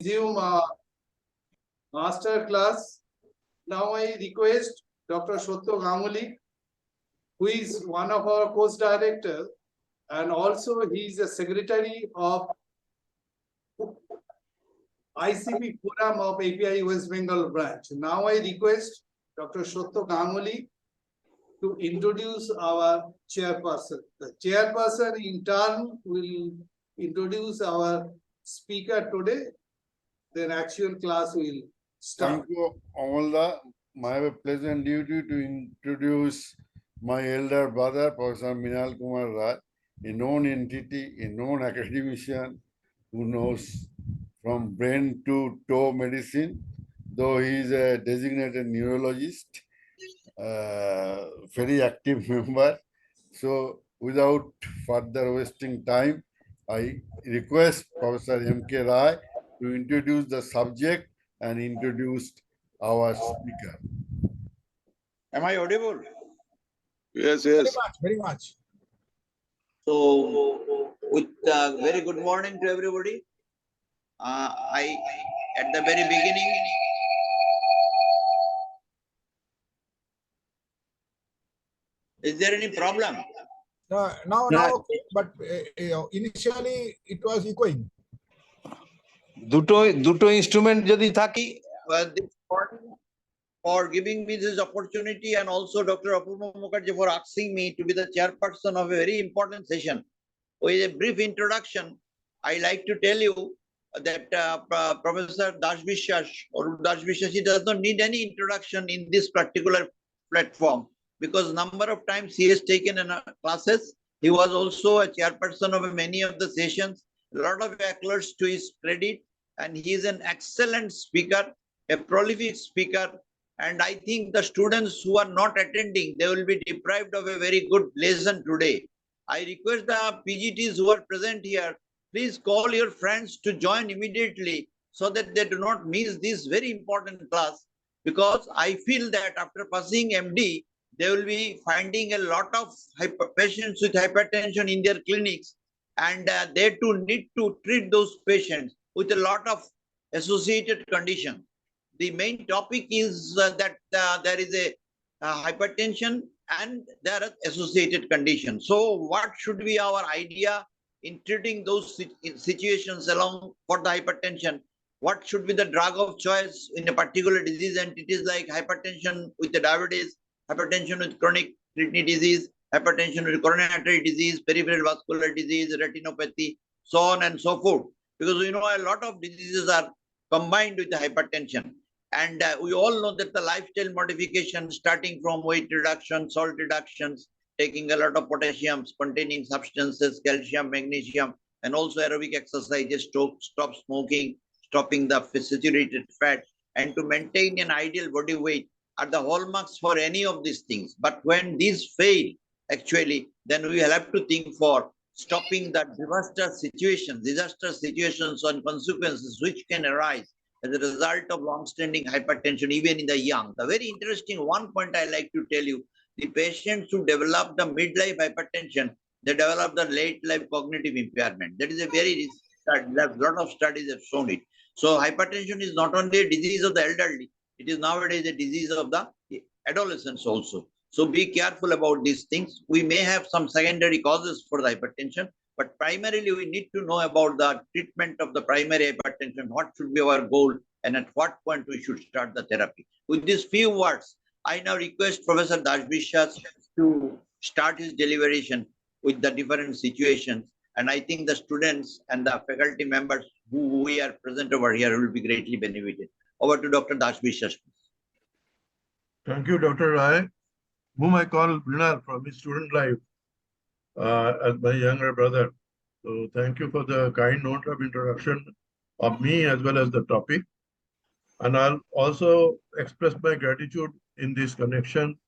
Resume master class. Now I request Dr. Shotto Ganguly, who is one of our course directors, and also he is a secretary of ICP Forum of API West Bengal branch. Now I request Dr. Shotto Ganguly to introduce our chairperson. The chairperson in turn will introduce our speaker today. Then actual class will start. Thank you, Amalda. My pleasant duty to introduce my elder brother, Professor Minal Kumar Rai, a known entity, a known academician who knows from brain to toe medicine, though he is a designated neurologist, very active member. So without further wasting time, I request Professor M.K. Rai to introduce the subject and introduce our speaker. Am I audible? Yes, yes. Very much. So, with very good morning to everybody. I, at the very beginning, is there any problem? Now, okay, but initially it was echoing. দুটো instrument যদি থাকি This morning, for giving me this opportunity, and also Dr. Apurva Mukherjee for asking me to be the chairperson of a very important session. With a brief introduction, I like to tell you that Professor Biswas or Biswas, he does not need any introduction in this particular platform, because number of times he has taken in classes. He was also a chairperson of many of the sessions. A lot of accolades to his credit, and he is an excellent speaker, a prolific speaker. And I think the students who are not attending, they will be deprived of a very good lesson today. I request the PGTs who are present here, please call your friends to join immediately so that they do not miss this very important class, because I feel that after passing MD, they will be finding a lot of patients with hypertension in their clinics, and they too need to treat those patients with a lot of associated conditions. The main topic is that there is a hypertension and there are associated conditions. So what should be our idea in treating those situations along for the hypertension? What should be the drug of choice in a particular disease entities like hypertension with the diabetes, hypertension with chronic kidney disease, hypertension with coronary artery disease, peripheral vascular disease, retinopathy, so on and so forth. Because we know a lot of diseases are combined with the hypertension. And we all know that the lifestyle modification, starting from weight reduction, salt reductions, taking a lot of potassium containing substances, calcium, magnesium, and also aerobic exercises, stop smoking, stopping the saturated fat, and to maintain an ideal body weight are the hallmarks for any of these things. But when these fail, actually, then we will have to think for stopping the disaster situations and consequences which can arise as a result of long-standing hypertension, even in the young. The very interesting one point I like to tell you, the patients who develop the midlife hypertension, they develop the late life cognitive impairment. That is a very, a lot of studies have shown it. So hypertension is not only a disease of the elderly, it is nowadays a disease of the adolescents also. So be careful about these things. We may have some secondary causes for the hypertension, but primarily we need to know about the treatment of the primary hypertension, what should be our goal, and at what point we should start the therapy. With these few words, I now request Professor Biswas to start his deliberation with the different situations. And I think the students and the faculty members who we are present over here will be greatly benefited. Over to Dr. Biswas. Thank you, Dr. Rai, whom I call Mrinal from his student life as my younger brother. So thank you for the kind note of introduction of me as well as the topic. And I'll also express my gratitude in this connection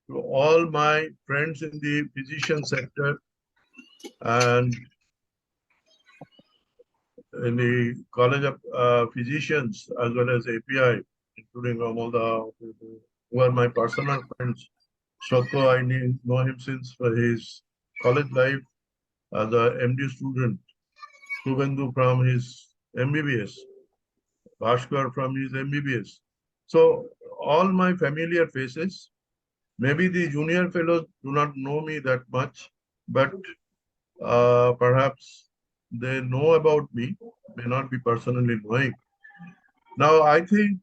to all my friends in the physician sector and in the College of Physicians as well as API, including all the who are my personal friends Shotto, know him since his college life as a MD student. Subendu from his MBBS. Bhaskar from his MBBS. So all my familiar faces. Maybe the junior fellows do not know me that much, but perhaps they know about me, may not be personally knowing. Now, I think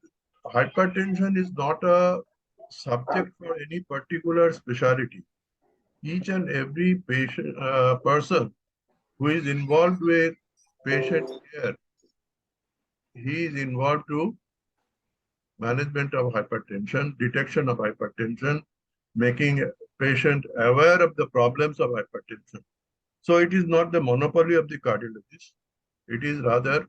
hypertension is not a subject for any particular specialty. Each and every person who is involved with patient care, he is involved to management of hypertension, detection of hypertension, making patient aware of the problems of hypertension. So it is not the monopoly of the cardiologist. It is rather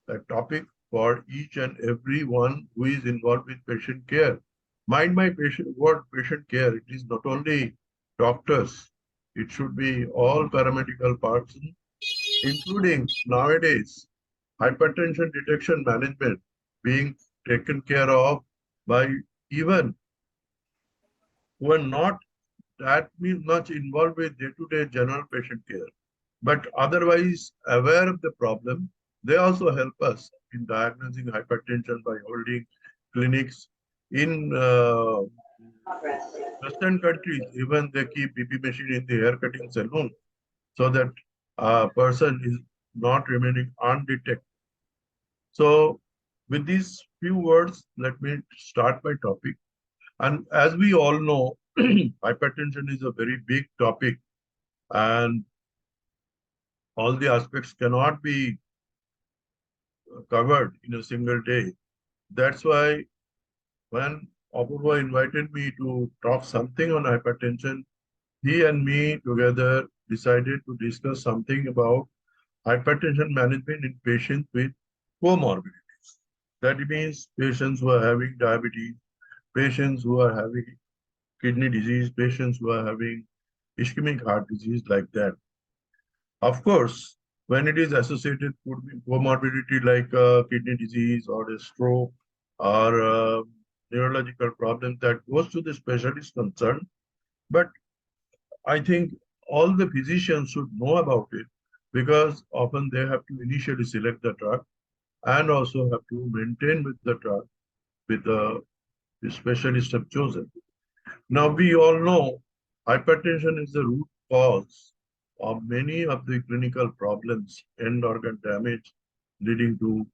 a topic for each and every one who is involved with patient care. Mind my word patient care. It is not only doctors. It should be all paramedical persons, including nowadays hypertension detection management being taken care of by even who are not that much involved with day-to-day general patient care, but otherwise aware of the problem. They also help us in diagnosing hypertension by holding clinics in Western countries. Even they keep BP machine in the hair cutting salon so that a person is not remaining undetected. So with these few words, let me start my topic. And as we all know, hypertension is a very big topic and all the aspects cannot be covered in a single day. That's why when Apurva invited me to talk something on hypertension, he and me together decided to discuss something about hypertension management in patients with comorbidities. That means patients who are having diabetes, patients who are having kidney disease, patients who are having ischemic heart disease like that. Of course, when it is associated with comorbidity like kidney disease or a stroke or neurological problem, that goes to the specialist concerned. But I think all the physicians should know about it because often they have to initially select the drug and also have to maintain with the drug with the specialist have chosen. Now we all know hypertension is the root cause of many of the clinical problems, end organ damage leading to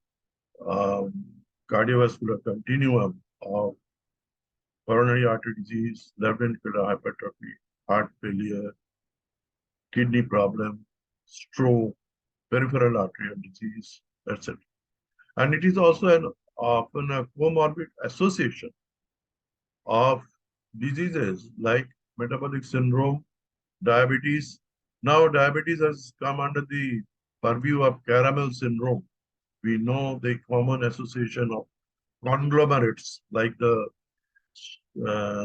cardiovascular continuum of coronary artery disease, left ventricular hypertrophy, heart failure, kidney problem, stroke, peripheral arterial disease, etc. And it is also often a comorbid association of diseases like metabolic syndrome, diabetes. Now diabetes has come under the purview of caramel syndrome. We know the common association of conglomerates like the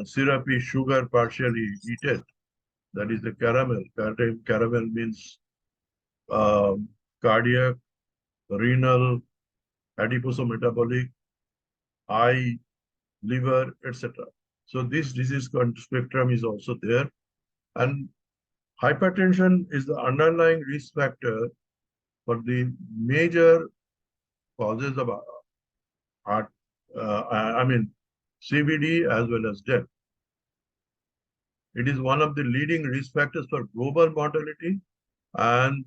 syrupy sugar partially heated. That is the caramel. Caramel means cardiac, renal, adiposometabolic, eye, liver, etc. So this disease spectrum is also there. And hypertension is the underlying risk factor for the major causes of heart, CVD as well as death. It is one of the leading risk factors for global mortality. And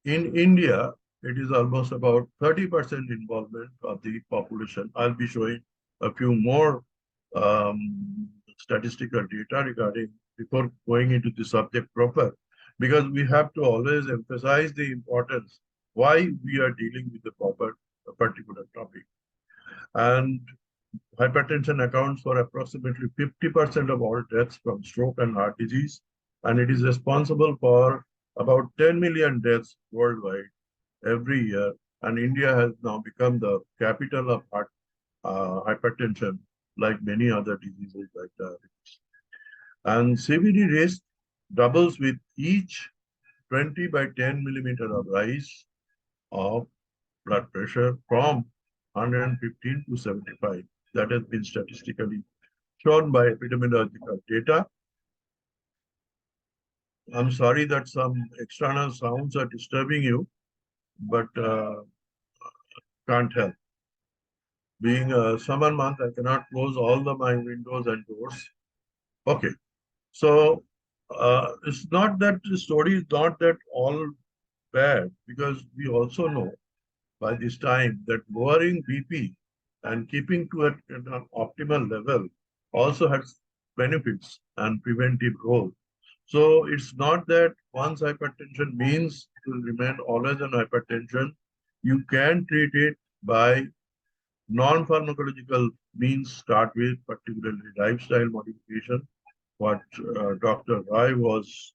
in India, it is almost about 30% involvement of the population. I'll be showing a few more statistical data regarding before going into the subject proper, because we have to always emphasize the importance why we are dealing with the proper particular topic. And hypertension accounts for approximately 50% of all deaths from stroke and heart disease, and it is responsible for about 10 million deaths worldwide every year. And India has now become the capital of hypertension, like many other diseases like diabetes. And CVD risk doubles with each 20 by 10 millimeter of rise of blood pressure from 115 to 75. That has been statistically shown by epidemiological data. I'm sorry that some external sounds are disturbing you, but can't help. Being a summer month, I cannot close all my windows and doors. Okay, so it's not that the story is not that all bad, because we also know by this time that lowering BP and keeping to it at an optimal level also has benefits and preventive role. So it's not that once hypertension means to remain always on hypertension. You can treat it by non-pharmacological means, start with particularly lifestyle modification, what Dr. Rai was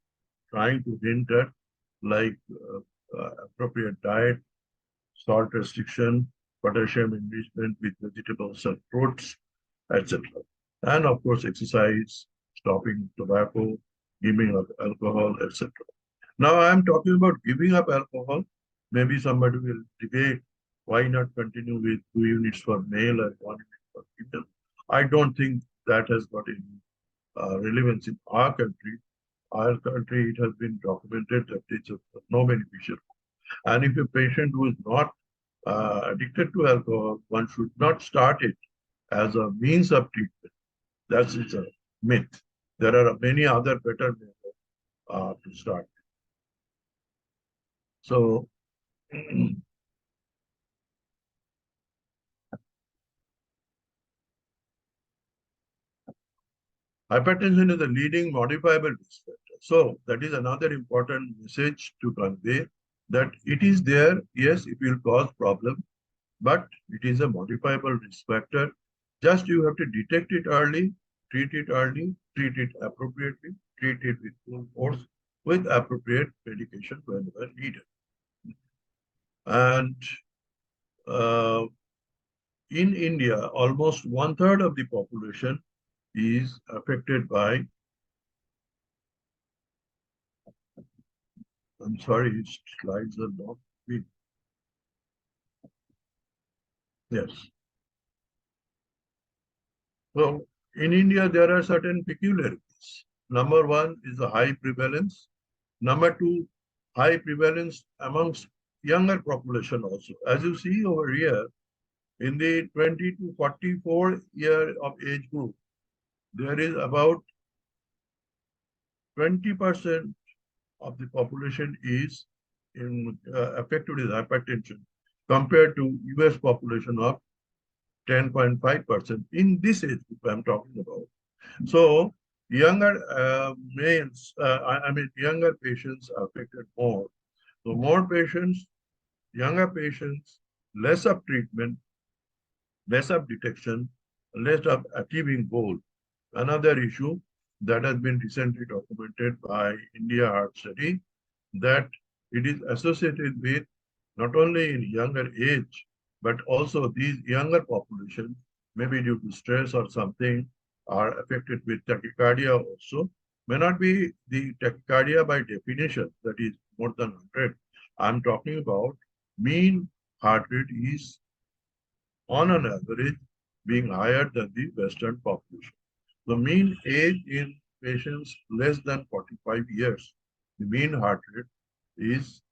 trying to hint at, like appropriate diet, salt restriction, potassium enrichment with vegetables and fruits, etc. And of course, exercise, stopping tobacco, giving up alcohol, etc. Now I am talking about giving up alcohol. Maybe somebody will debate why not continue with 2 units for male and 1 unit for female. I don't think that has got any relevance in our country. Our country, it has been documented that it's of no beneficial. And if a patient who is not addicted to alcohol, one should not start it as a means of treatment. That's a myth. There are many other better methods to start. So, hypertension is a leading modifiable risk factor. So that is another important message to convey, that it is there. Yes, it will cause problem, but it is a modifiable risk factor. Just you have to detect it early, treat it appropriately, treat it with full force, with appropriate medication whenever needed. And in India, almost 1/3 of the population is affected by, I'm sorry, slides are not big. Yes. So in India, there are certain peculiarities. Number one is the high prevalence. Number two, high prevalence amongst younger population also. As you see over here, in the 20 to 44 year of age group, there is about 20% of the population is affected with hypertension, compared to US population of 10.5% in this age group I'm talking about. So younger males, younger patients are affected more. So more patients, younger patients, less of treatment, less of detection, less of achieving goal. Another issue that has been recently documented by India Heart Study, that it is associated with not only in younger age, but also these younger population, maybe due to stress or something, are affected with tachycardia also. May not be the tachycardia by definition, that is more than 100. I'm talking about mean heart rate is on an average being higher than the Western population. The mean age in patients less than 45 years, the mean heart rate is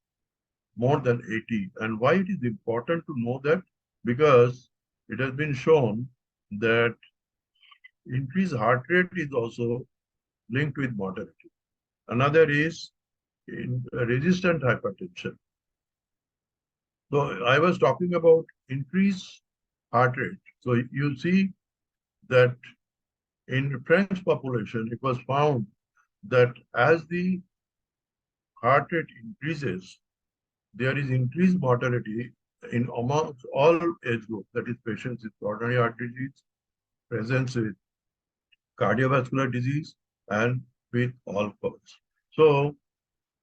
more than 80. And why it is important to know that? Because it has been shown that increased heart rate is also linked with mortality. Another is in resistant hypertension. So I was talking about increased heart rate. So you see that in French population, it was found that as the heart rate increases, there is increased mortality in amongst all age groups, that is patients with coronary heart disease, presence with cardiovascular disease, and with all cause. So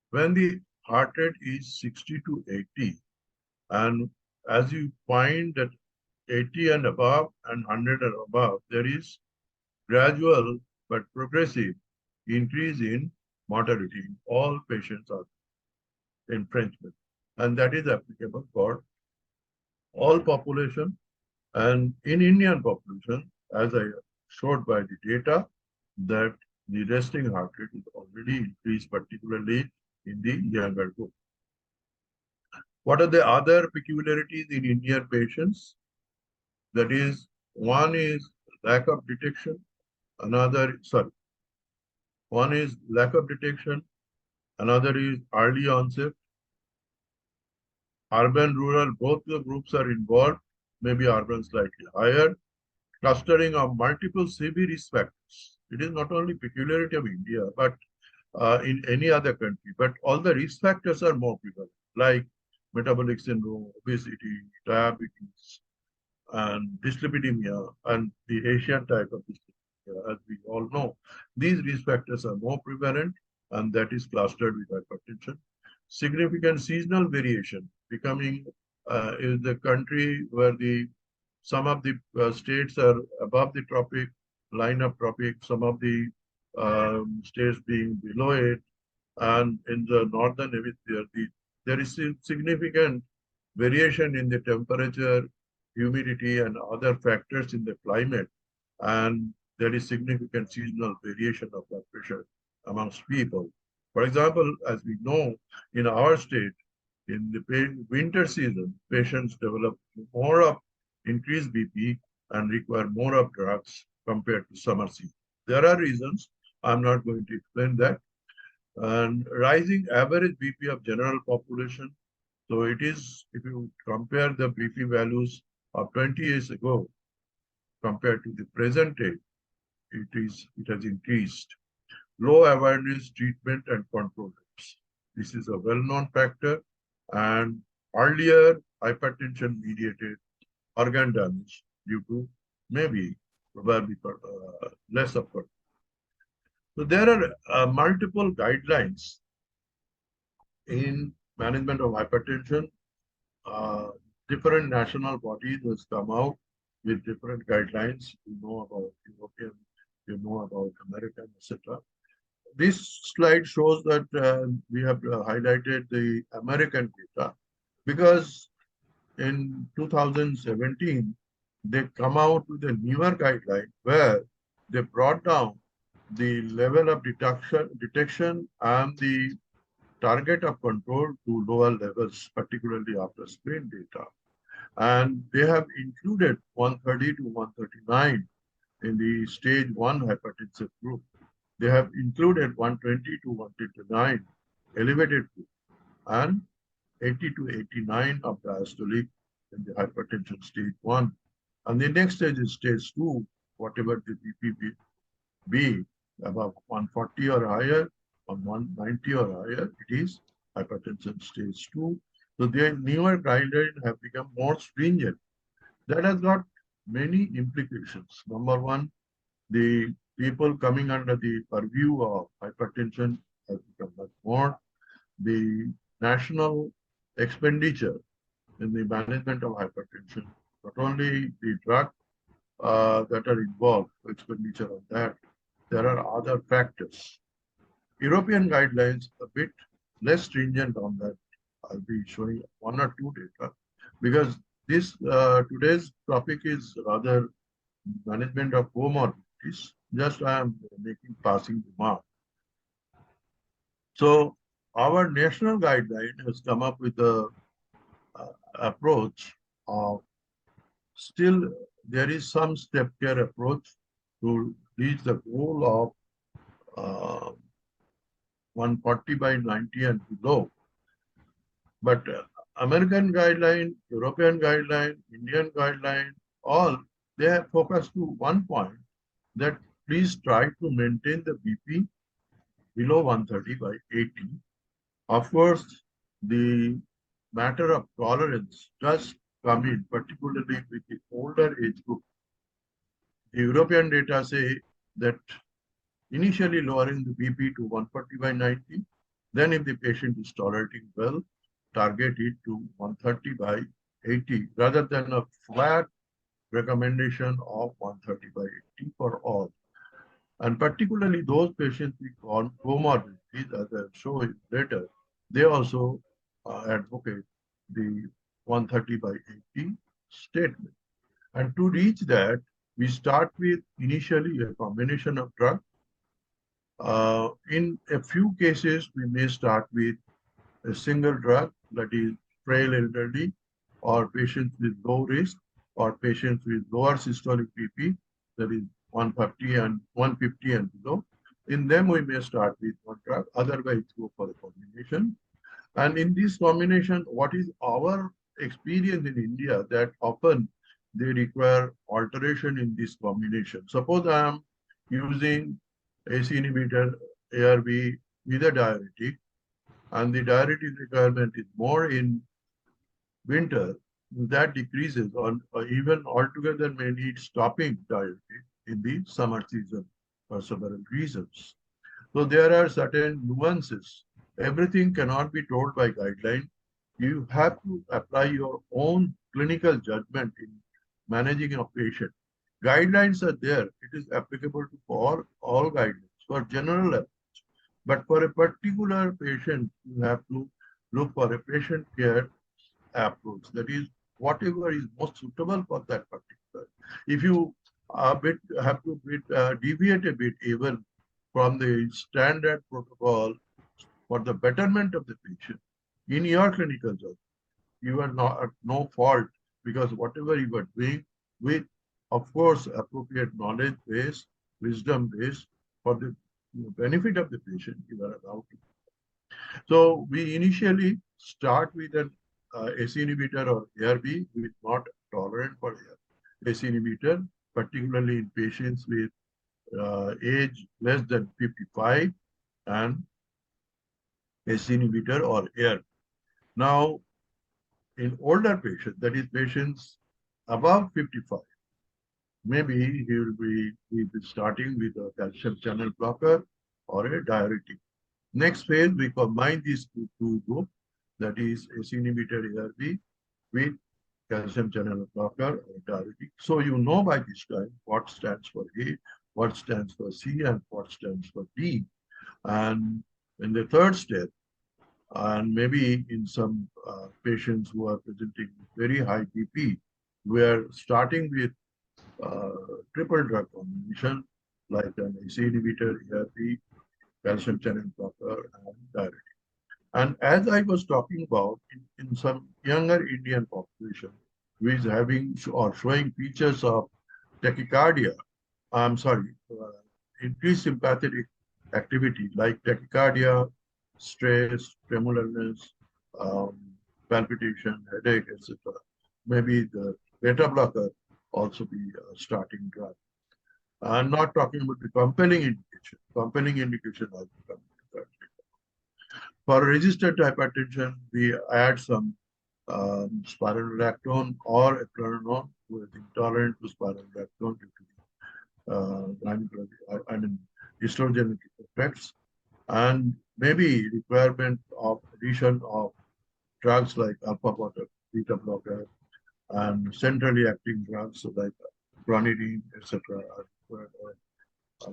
when the heart rate is 60 to 80, and as you find that 80 and above and 100 and above, there is gradual but progressive increase in mortality in all patients are infringement. And that is applicable for all population. And in Indian population, as I showed by the data that the resting heart rate is already increased, particularly in the younger group. What are the other peculiarities in Indian patients? That is, one is lack of detection, one is lack of detection, another is early onset. Urban, rural, both the groups are involved, maybe urban slightly higher. Clustering of multiple CV risk factors. It is not only peculiarity of India, but in any other country, but all the risk factors are more prevalent, like metabolic syndrome, obesity, diabetes, and dyslipidemia, and the Asian type of dyslipidemia, as we all know. These risk factors are more prevalent, and that is clustered with hypertension. Significant seasonal variation becoming is the country where some of the states are above the tropic, line of tropic, some of the states being below it, and in the northern hemisphere, there is significant variation in the temperature, humidity, and other factors in the climate, and there is significant seasonal variation of blood pressure amongst people. For example, as we know, in our state, in the winter season, patients develop more of increased BP and require more of drugs compared to summer season. There are reasons. I'm not going to explain that. And rising average BP of general population. So it is, if you compare the BP values of 20 years ago compared to the present day, it has increased. Low awareness, treatment, and control rates. This is a well-known factor. And earlier hypertension-mediated organ damage due to maybe probably less of it. So there are multiple guidelines in management of hypertension. Different national bodies has come out with different guidelines. You know about European, you know about American, etc. This slide shows that we have highlighted the American data because in 2017, they come out with a newer guideline where they brought down the level of detection and the target of control to lower levels, particularly after spleen data. And they have included 130 to 139 in the stage 1 hypertensive group. They have included 120 to 129 elevated group and 80 to 89 of diastolic in the hypertension stage 1. And the next stage is stage 2, whatever the BP be above 140 or higher, on 190 or higher, it is hypertension stage 2. So their newer guidelines have become more stringent. That has got many implications. Number one, the people coming under the purview of hypertension has become much more. The national expenditure in the management of hypertension, not only the drug that are involved, expenditure on that, there are other factors. European guidelines a bit less stringent on that. I'll be showing one or two data because this today's topic is rather management of comorbidities. Just I am making passing remark. So our national guideline has come up with a approach of still there is some step care approach to reach the goal of 140 by 90 and below. But American guideline, European guideline, Indian guideline, all they have focused to one point that please try to maintain the BP below 130 by 80. Of course, the matter of tolerance does come in, particularly with the older age group. The European data say that initially lowering the BP to 140 by 90, then if the patient is tolerating well, target it to 130 by 80 rather than a flat recommendation of 130 by 80 for all. And particularly those patients with comorbidities, as I'll show you later, they also advocate the 130 by 80 statement. And to reach that, we start with initially a combination of drug. In a few cases, we may start with a single drug, that is frail elderly, or patients with low risk, or patients with lower systolic BP, that is 150 and below. In them, we may start with one drug, otherwise go for a combination. And in this combination, what is our experience in India, that often they require alteration in this combination. Suppose I am using AC inhibitor ARB with a diuretic, and the diuretic requirement is more in winter, that decreases, or even altogether may need stopping diuretic in the summer season for several reasons. So there are certain nuances. Everything cannot be told by guideline. You have to apply your own clinical judgment in managing a patient. Guidelines are there. It is applicable to all guidelines for general approach. But for a particular patient, you have to look for a patient care approach. That is, whatever is most suitable for that particular. If you have to deviate a bit even from the standard protocol for the betterment of the patient in your clinical judgment, you are not at no fault, because whatever you are doing with, of course, appropriate knowledge base, wisdom base, for the benefit of the patient, you are allowed to. So we initially start with an AC inhibitor or ARB with not tolerant for AC inhibitor, particularly in patients with age less than 55 and AC inhibitor or ARB. Now, in older patients, that is patients above 55, maybe we'll be starting with a calcium channel blocker or a diuretic. Next phase, we combine these two groups, that is AC inhibitor ARB with calcium channel blocker or diuretic. So you know by this time what stands for A, what stands for C, and what stands for D. And in the third step, and maybe in some patients who are presenting very high BP, we are starting with triple drug combination like an AC inhibitor, ARB, calcium channel blocker, and diuretic. And as I was talking about, in some younger Indian population who is having or showing features of tachycardia, increased sympathetic activity like tachycardia, stress, tremulous, palpitation, headache, etc. Maybe the beta blocker also be a starting drug. I'm not talking about the compelling indication. Compelling indication also comes to that. For resistant hypertension, we add some spironolactone or eplerenone, who is intolerant to spironolactone due to estrogenic effects, and maybe requirement of addition of drugs like alpha beta blocker and centrally acting drugs like clonidine, etc.,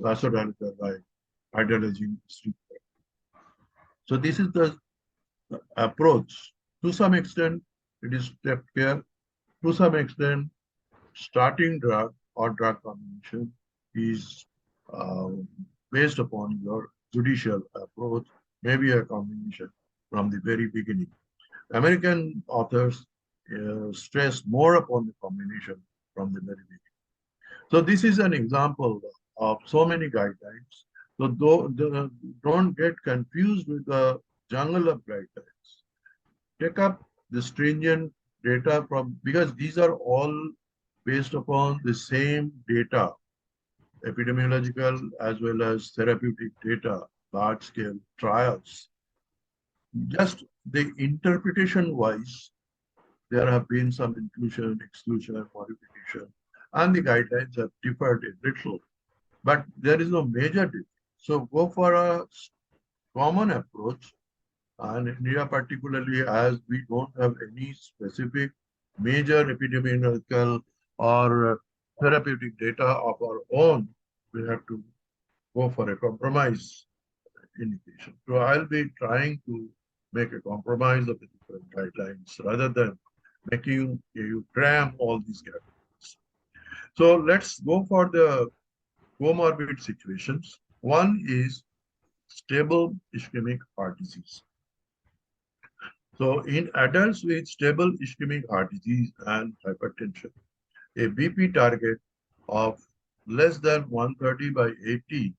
vasodilator like hydralazine. So this is the approach. To some extent, it is step care. To some extent, starting drug or drug combination is based upon your judicial approach, maybe a combination from the very beginning. American authors stress more upon the combination from the very beginning. So this is an example of so many guidelines. So don't get confused with the jungle of guidelines. Take up the stringent data because these are all based upon the same data, epidemiological as well as therapeutic data, large scale trials. Just the interpretation wise, there have been some inclusion, exclusion, modification, and the guidelines have differed a little, but there is no major difference. So go for a common approach, and in India particularly, as we don't have any specific major epidemiological or therapeutic data of our own, we have to go for a compromise indication. So I'll be trying to make a compromise of the different guidelines rather than making you cram all these guidelines. So let's go for the comorbid situations. One is stable ischemic heart disease. So in adults with stable ischemic heart disease and hypertension, a BP target of less than 130 by 80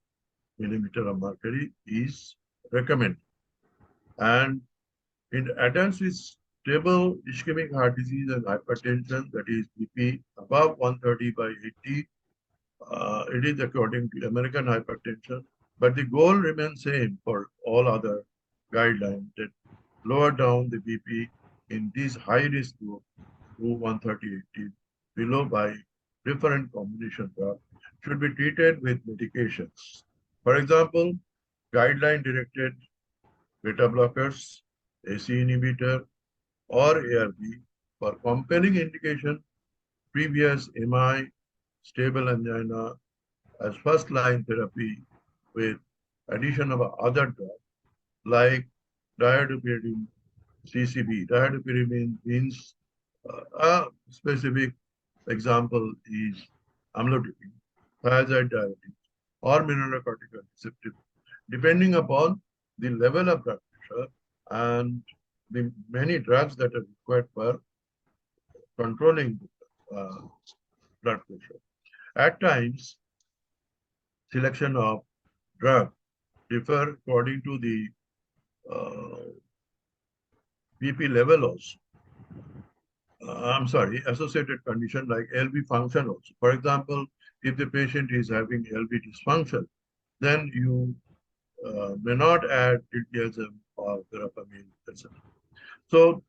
millimeter of mercury is recommended. And in adults with stable ischemic heart disease and hypertension, that is BP above 130 by 80, it is according to American hypertension, but the goal remains same for all other guidelines, that lower down the BP in this high risk group to 130/80 below by different combination drugs should be treated with medications. For example, guideline directed beta blockers, AC inhibitor, or ARB for compelling indication, previous MI, stable angina as first line therapy with addition of other drugs like diadopiridine, CCB. Diadopiridine means a specific example is amlodipine, thiazide diabetes, or mineralocorticoid receptive, depending upon the level of blood pressure and the many drugs that are required for controlling blood pressure. At times, selection of drug differ according to the BP level also. I'm sorry, associated condition like LV function also. For example, if the patient is having LV dysfunction, then you may not add diltiazem or verapamil, etc. So,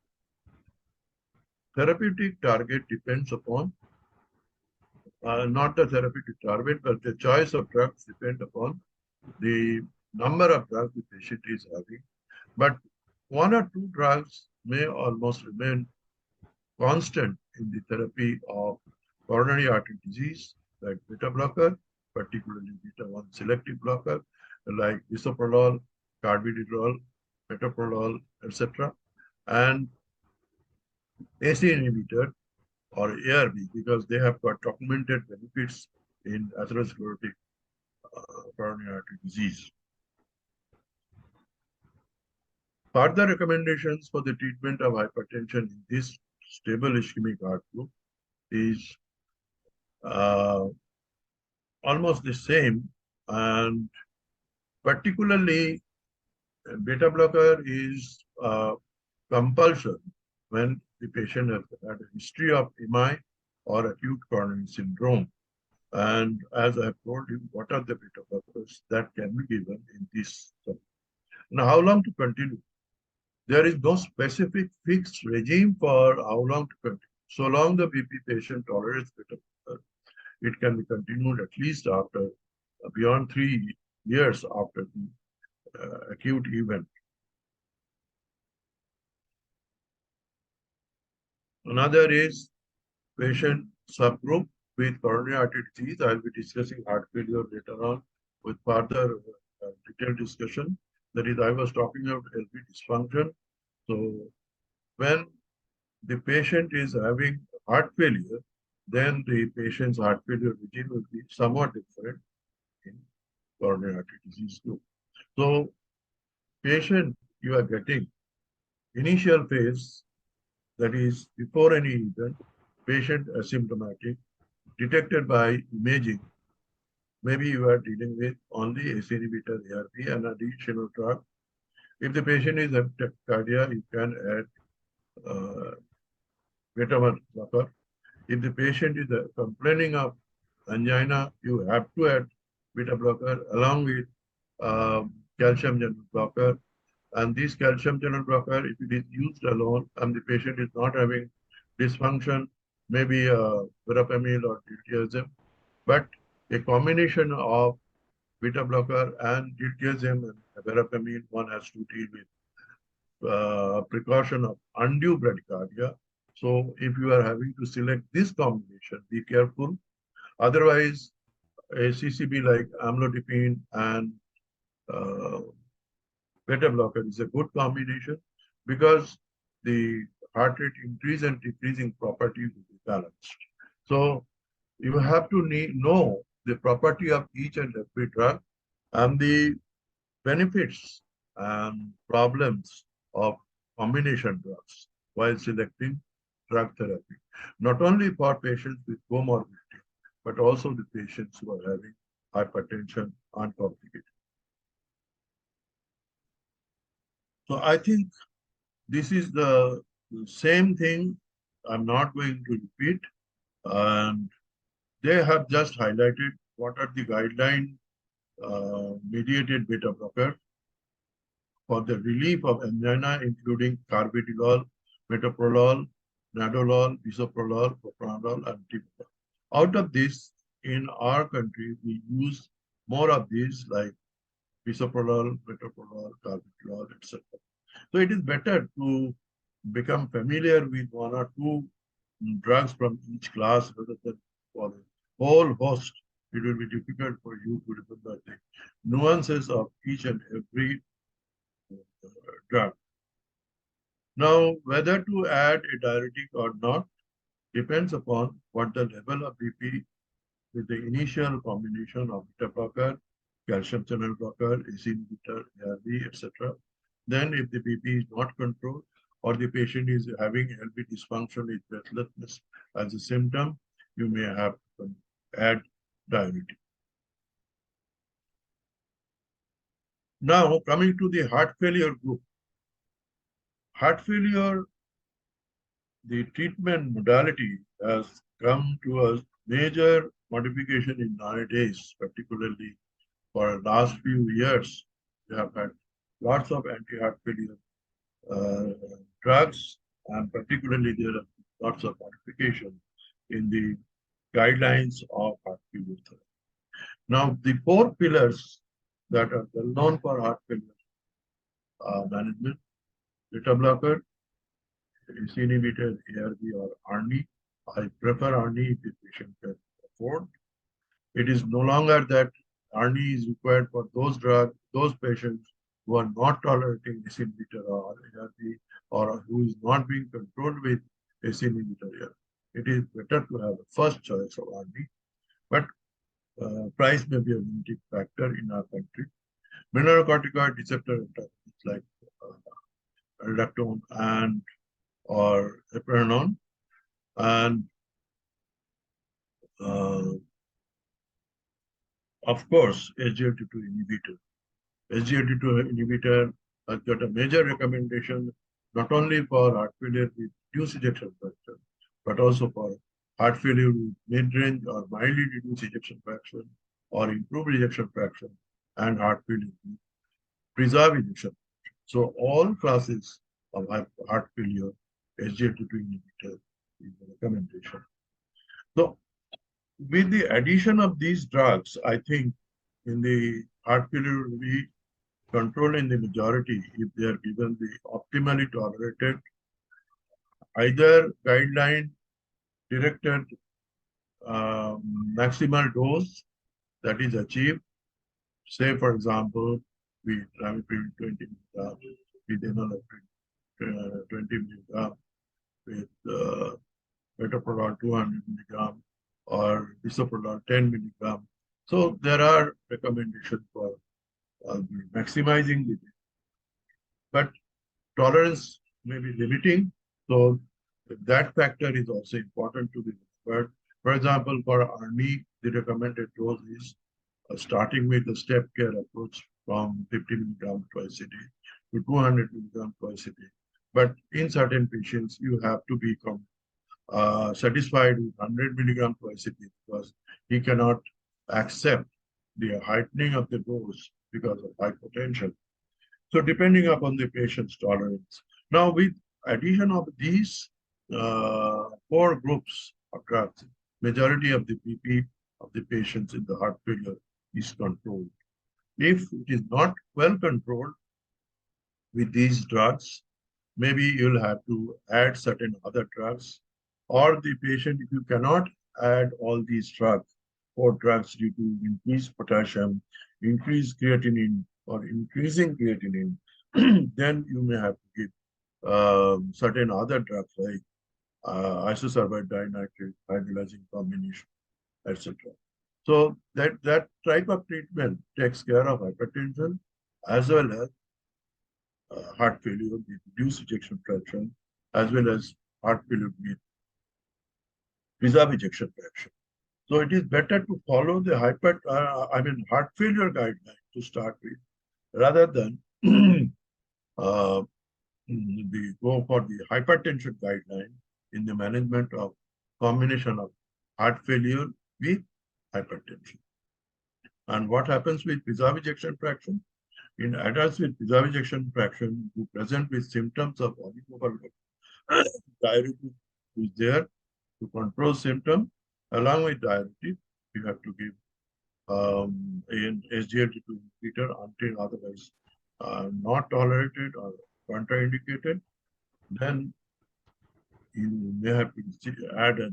therapeutic target depends upon not the therapeutic target, but the choice of drugs depend upon the number of drugs the patient is having. But one or two drugs may almost remain constant in the therapy of coronary artery disease, like beta blocker, particularly beta 1 selective blocker, like bisoprolol, carbidopa, metoprolol, etc. And AC inhibitor or ARB, because they have got documented benefits in atherosclerotic coronary artery disease. Further recommendations for the treatment of hypertension in this stable ischemic heart group is almost the same, and particularly beta blocker is compulsion when the patient has had a history of MI or acute coronary syndrome. And as I have told you, what are the beta blockers that can be given in this study. Now, how long to continue? There is no specific fixed regime for how long to continue. So long the BP patient tolerates beta blocker, it can be continued at least after beyond 3 years after the acute event. Another is patient subgroup with coronary artery disease. I will be discussing heart failure later on with further detailed discussion. That is, I was talking about LV dysfunction. So when the patient is having heart failure, then the patient's heart failure regime will be somewhat different in coronary artery disease too. So patient you are getting initial phase, that is before any event, patient asymptomatic, detected by imaging. Maybe you are dealing with only AC inhibitor ARB and additional drug. If the patient is a tachycardia, you can add beta 1 blocker. If the patient is complaining of angina, you have to add beta blocker along with calcium channel blocker. And this calcium channel blocker, if it is used alone and the patient is not having dysfunction, maybe verapamil or diltiazem, but a combination of beta blocker and diltiazem and verapamil, one has to deal with precaution of undue bradycardia. So if you are having to select this combination, be careful. Otherwise, a CCB like amlodipine and beta blocker is a good combination because the heart rate increase and decreasing property will be balanced. So you have to know the property of each and every drug and the benefits and problems of combination drugs while selecting drug therapy, not only for patients with comorbidity, but also the patients who are having hypertension uncomplicated. So I think this is the same thing I'm not going to repeat, and they have just highlighted what are the guideline mediated beta blocker for the relief of angina, including carvedilol, metoprolol, nadolol, bisoprolol, propranolol, and timolol. Out of this, in our country, we use more of these like bisoprolol, metoprolol, carvedilol, etc. So it is better to become familiar with one or two drugs from each class rather than for the whole host. It will be difficult for you to remember the nuances of each and every drug. Now, whether to add a diuretic or not depends upon what the level of BP with the initial combination of beta blocker, calcium channel blocker, AC inhibitor, ARB, etc. Then if the BP is not controlled or the patient is having LV dysfunction with breathlessness as a symptom, you may have to add diuretic. Now, coming to the heart failure group. Heart failure, the treatment modality has come to a major modification in nowadays, particularly for last few years. We have had lots of anti-heart failure drugs, and particularly there are lots of modification in the guidelines of heart failure therapy. Now, the four pillars that are well known for heart failure management: beta blocker, AC inhibitor, ARB, or ARNI. I prefer ARNI if the patient can afford. It is no longer that ARNI is required for those patients who are not tolerating AC inhibitor or ARB, or who is not being controlled with AC inhibitor. It is better to have a first choice of ARNI, but price may be a limiting factor in our country. Mineralocorticoid receptor antagonists like aldactone and or epinephrine, and of course, SGLT2 inhibitor. SGLT2 inhibitor has got a major recommendation not only for heart failure with reduced ejection fraction, but also for heart failure with mid-range or mildly reduced ejection fraction or improved ejection fraction, and heart failure with preserved ejection fraction. So all classes of heart failure, SGLT2 inhibitor is the recommendation. So with the addition of these drugs, I think in the heart failure will be controlled in the majority if they are given the optimally tolerated, either guideline directed maximal dose that is achieved. Say, for example, with trimipene 20 mg, with enalapril 20 mg, with metoprolol 200 mg, or bisoprolol 10 mg. So there are recommendations for maximizing the, but tolerance may be limiting. So that factor is also important to be remembered. For example, for ARNI, the recommended dose is starting with the step care approach from 50 mg twice a day to 200 mg twice a day. But in certain patients, you have to become satisfied with 100 mg twice a day because he cannot accept the heightening of the dose because of hypotension. So depending upon the patient's tolerance. Now with addition of these four groups of drugs, majority of the BP of the patients in the heart failure is controlled. If it is not well controlled with these drugs, maybe you'll have to add certain other drugs, or the patient, if you cannot add all these drugs or drugs due to increased potassium, increased creatinine, or increasing creatinine, then you may have to give certain other drugs like isosorbide dinitrate hydrolyzing combination. etc. So that type of treatment takes care of hypertension as well as heart failure with reduced ejection fraction, as well as heart failure with preserved ejection fraction. So it is better to follow the heart failure guideline to start with, rather than we go for the hypertension guideline in the management of combination of heart failure with hypertension. And what happens with preserved ejection fraction? In adults with preserved ejection fraction who present with symptoms of oligopolyp, diuretic is there to control symptom. Along with diuretic, you have to give an SGLT2 inhibitor until otherwise not tolerated or contraindicated. Then you may have to add a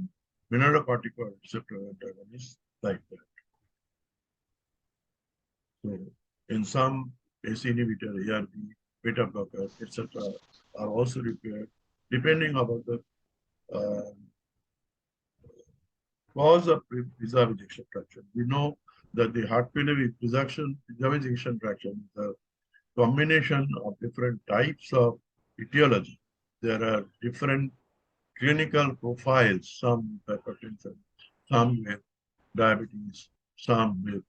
mineralocorticoid receptor antagonist like that. So in some ACE inhibitor, ARB, beta blockers, etc., are also required depending upon the cause of preserved ejection fraction. We know that the heart failure with preserved ejection fraction is a combination of different types of etiology. There are different clinical profiles, some with hypertension, some with diabetes, some with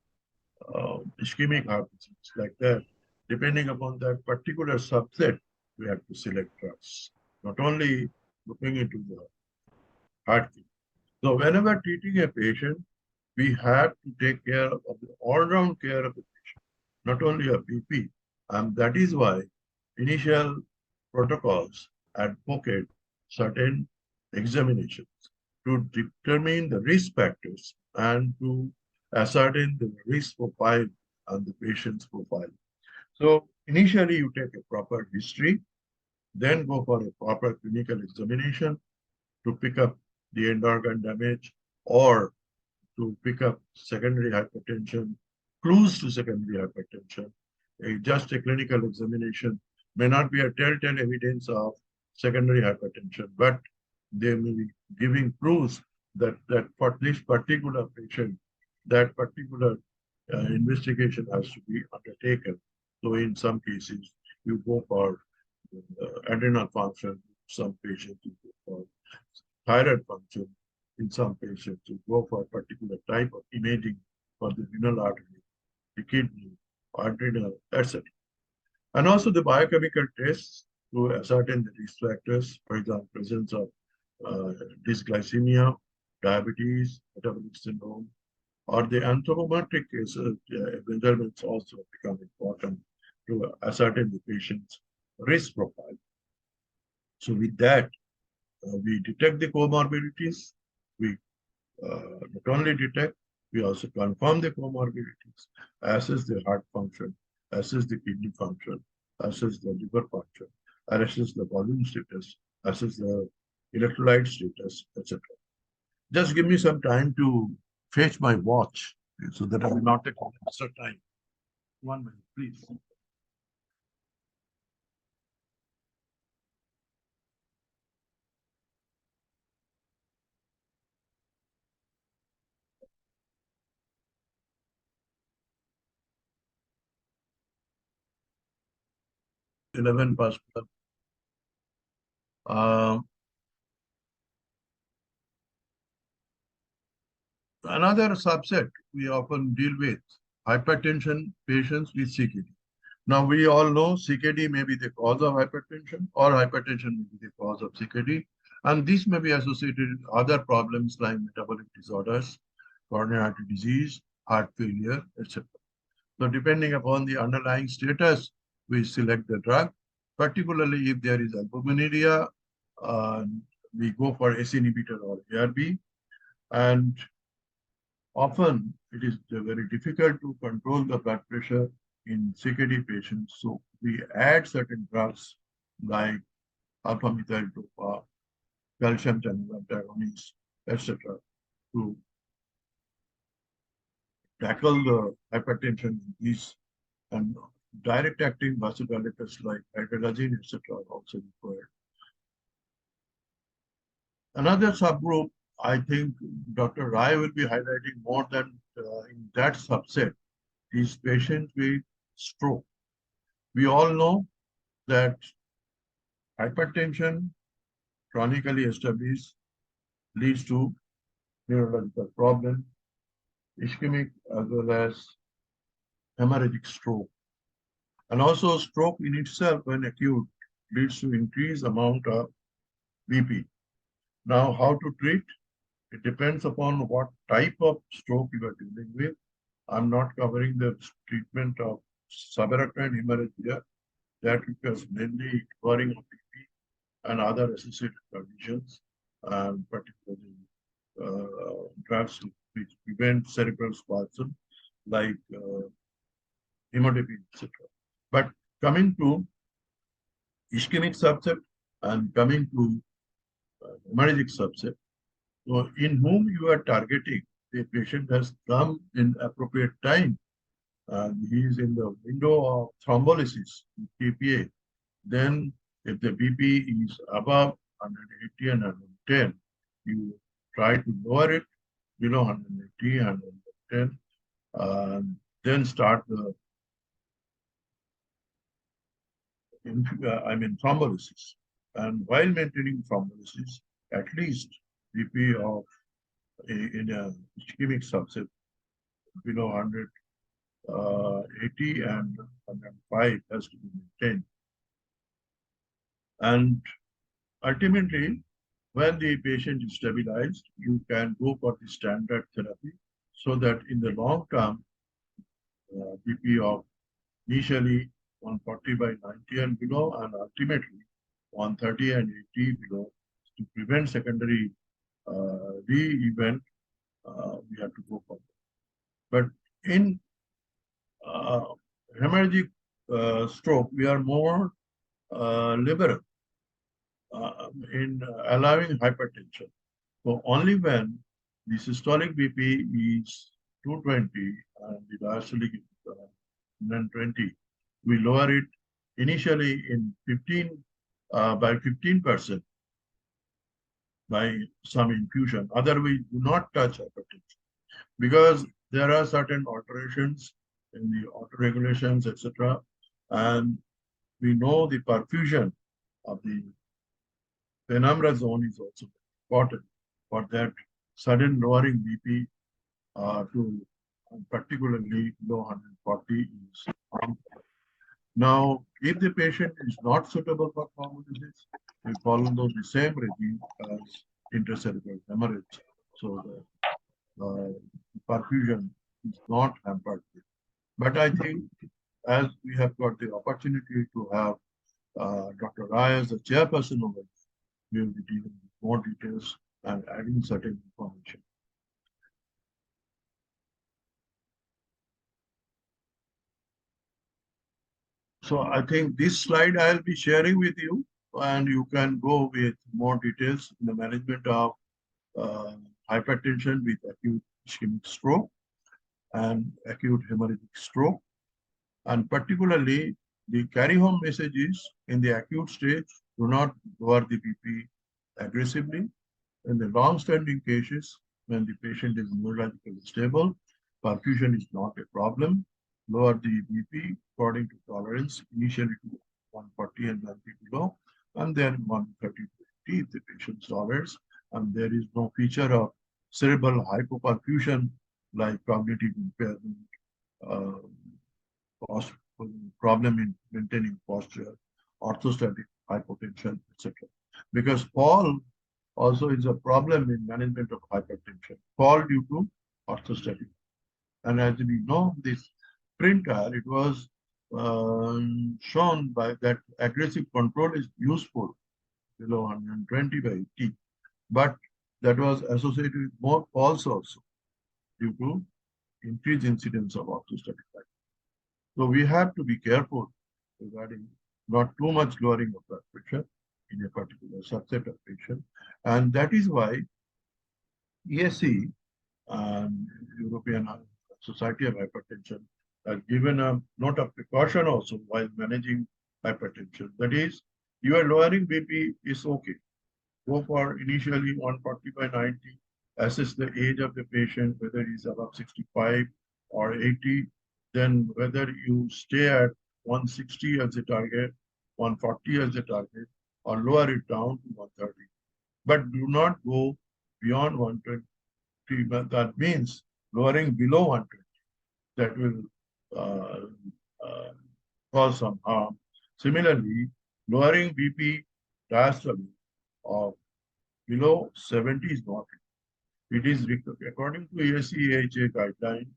ischemic heart disease, like that. Depending upon that particular subset, we have to select drugs, not only looking into the heart failure. So whenever treating a patient, we have to take care of the all-round care of the patient, not only a BP. And that is why initial protocols advocate certain examinations to determine the risk factors and to ascertain the risk profile and the patient's profile. So initially you take a proper history, then go for a proper clinical examination to pick up the end organ damage or to pick up secondary hypertension, clues to secondary hypertension. Just a clinical examination may not be a telltale evidence of secondary hypertension, but they may be giving clues that for this particular patient, that particular investigation has to be undertaken. So in some cases, you go for adrenal function, some patients you go for thyroid function, in some patients you go for a particular type of imaging for the renal artery, the kidney, adrenal, etc. And also the biochemical tests to ascertain the risk factors, for example, presence of dysglycemia, diabetes, metabolic syndrome, or the anthropometric measurements also become important to ascertain the patient's risk profile. So with that, we detect the comorbidities. We not only detect, we also confirm the comorbidities, assess the heart function, assess the kidney function, assess the liver function, assess the volume status, assess the electrolyte status, etc. Just give me some time to fetch my watch so that I will not take extra time. 1 minute, please. Eleven past 12. Another subset we often deal with, hypertension patients with CKD. Now we all know CKD may be the cause of hypertension or hypertension may be the cause of CKD. And this may be associated with other problems like metabolic disorders, coronary artery disease, heart failure, etc. So depending upon the underlying status, we select the drug, particularly if there is albuminuria, we go for ACE inhibitor or ARB. And often it is very difficult to control the blood pressure in CKD patients. So we add certain drugs like alpha-methyl dopa, calcium channel antagonists, etc. to tackle the hypertension disease, and direct acting vasodilators like hydralazine, etc. are also required. Another subgroup I think Dr. Rai will be highlighting more than in that subset is patients with stroke. We all know that hypertension, chronically established, leads to neurological problem, ischemic as well as hemorrhagic stroke. And also stroke in itself, when acute, leads to increased amount of BP. Now, how to treat? It depends upon what type of stroke you are dealing with. I'm not covering the treatment of subarachnoid hemorrhage here. That requires mainly covering of BP and other associated conditions, and particularly drugs which prevent cerebral spasm like imodipine, etc. But coming to ischemic subset and coming to hemorrhagic subset, so in whom you are targeting, the patient has come in appropriate time and he is in the window of thrombolysis, TPA, then if the BP is above 180 and 110, you try to lower it below 180 and 110, then start the thrombolysis. And while maintaining thrombolysis, at least BP of in a ischemic subset below 180 and 105 has to be maintained. And ultimately, when the patient is stabilized, you can go for the standard therapy so that in the long term, BP of initially 140 by 90 and below, and ultimately 130 and 80 below, to prevent secondary re-event, we have to go for that. But in hemorrhagic stroke, we are more liberal in allowing hypertension. So only when the systolic BP is 220 and the diastolic is 120, we lower it initially in 15 by 15% by some infusion. Otherwise, do not touch hypertension because there are certain alterations in the autoregulations, etc. And we know the perfusion of the penumbra zone is also important for that sudden lowering BP to particularly below 140 is harmful. Now, if the patient is not suitable for thrombolysis, we follow the same regime as intracerebral hemorrhage, so the perfusion is not hampered. But I think as we have got the opportunity to have Dr. Rai as the chairperson of it, we will be dealing with more details and adding certain information. So I think this slide I'll be sharing with you, and you can go with more details in the management of hypertension with acute ischemic stroke and acute hemorrhagic stroke. And particularly the carry home message is in the acute stage, do not lower the BP aggressively. In the long-standing cases, when the patient is neurologically stable, perfusion is not a problem. Lower the BP according to tolerance, initially to 140 and 90 below, and then 130 to 80 if the patient tolerates, and there is no feature of cerebral hypoperfusion like cognitive impairment, problem in maintaining posture, orthostatic hypotension, etc. Because fall also is a problem in management of hypertension. Fall due to orthostatic. And as we know, this printer, it was shown by that aggressive control is useful below 120 by 80, but that was associated with more falls also due to increased incidence of orthostatic hypotension. So we have to be careful regarding not too much lowering of blood pressure in a particular subset of patients. And that is why ESC and European Society of Hypertension has given a note of precaution also while managing hypertension. That is, you are lowering BP is okay. Go for initially 140 by 90 assess the age of the patient, whether he's above 65 or 80, then whether you stay at 160 as a target, 140 as a target, or lower it down to 130. But do not go beyond 120. But that means lowering below 120. That will cause some harm. Similarly, lowering BP diastole of below 70 is not. It is according to ESCHA guideline,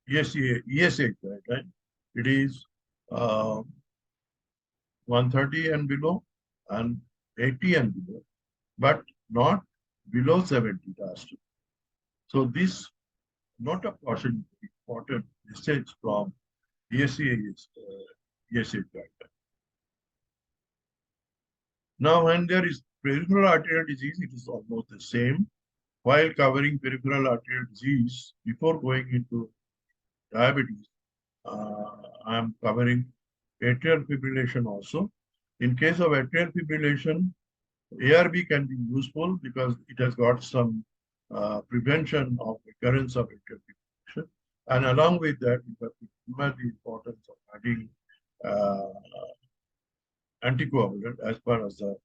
ESH guideline, it is 130 and below and 80 and below, but not below 70 diastole. So this not a caution, important message from ESCH guideline. Now, when there is peripheral arterial disease, it is almost the same. While covering peripheral arterial disease, before going into diabetes, I am covering atrial fibrillation also. In case of atrial fibrillation, ARB can be useful because it has got some prevention of recurrence of atrial fibrillation. And along with that, we have to remember the importance of adding anticoagulant as far as the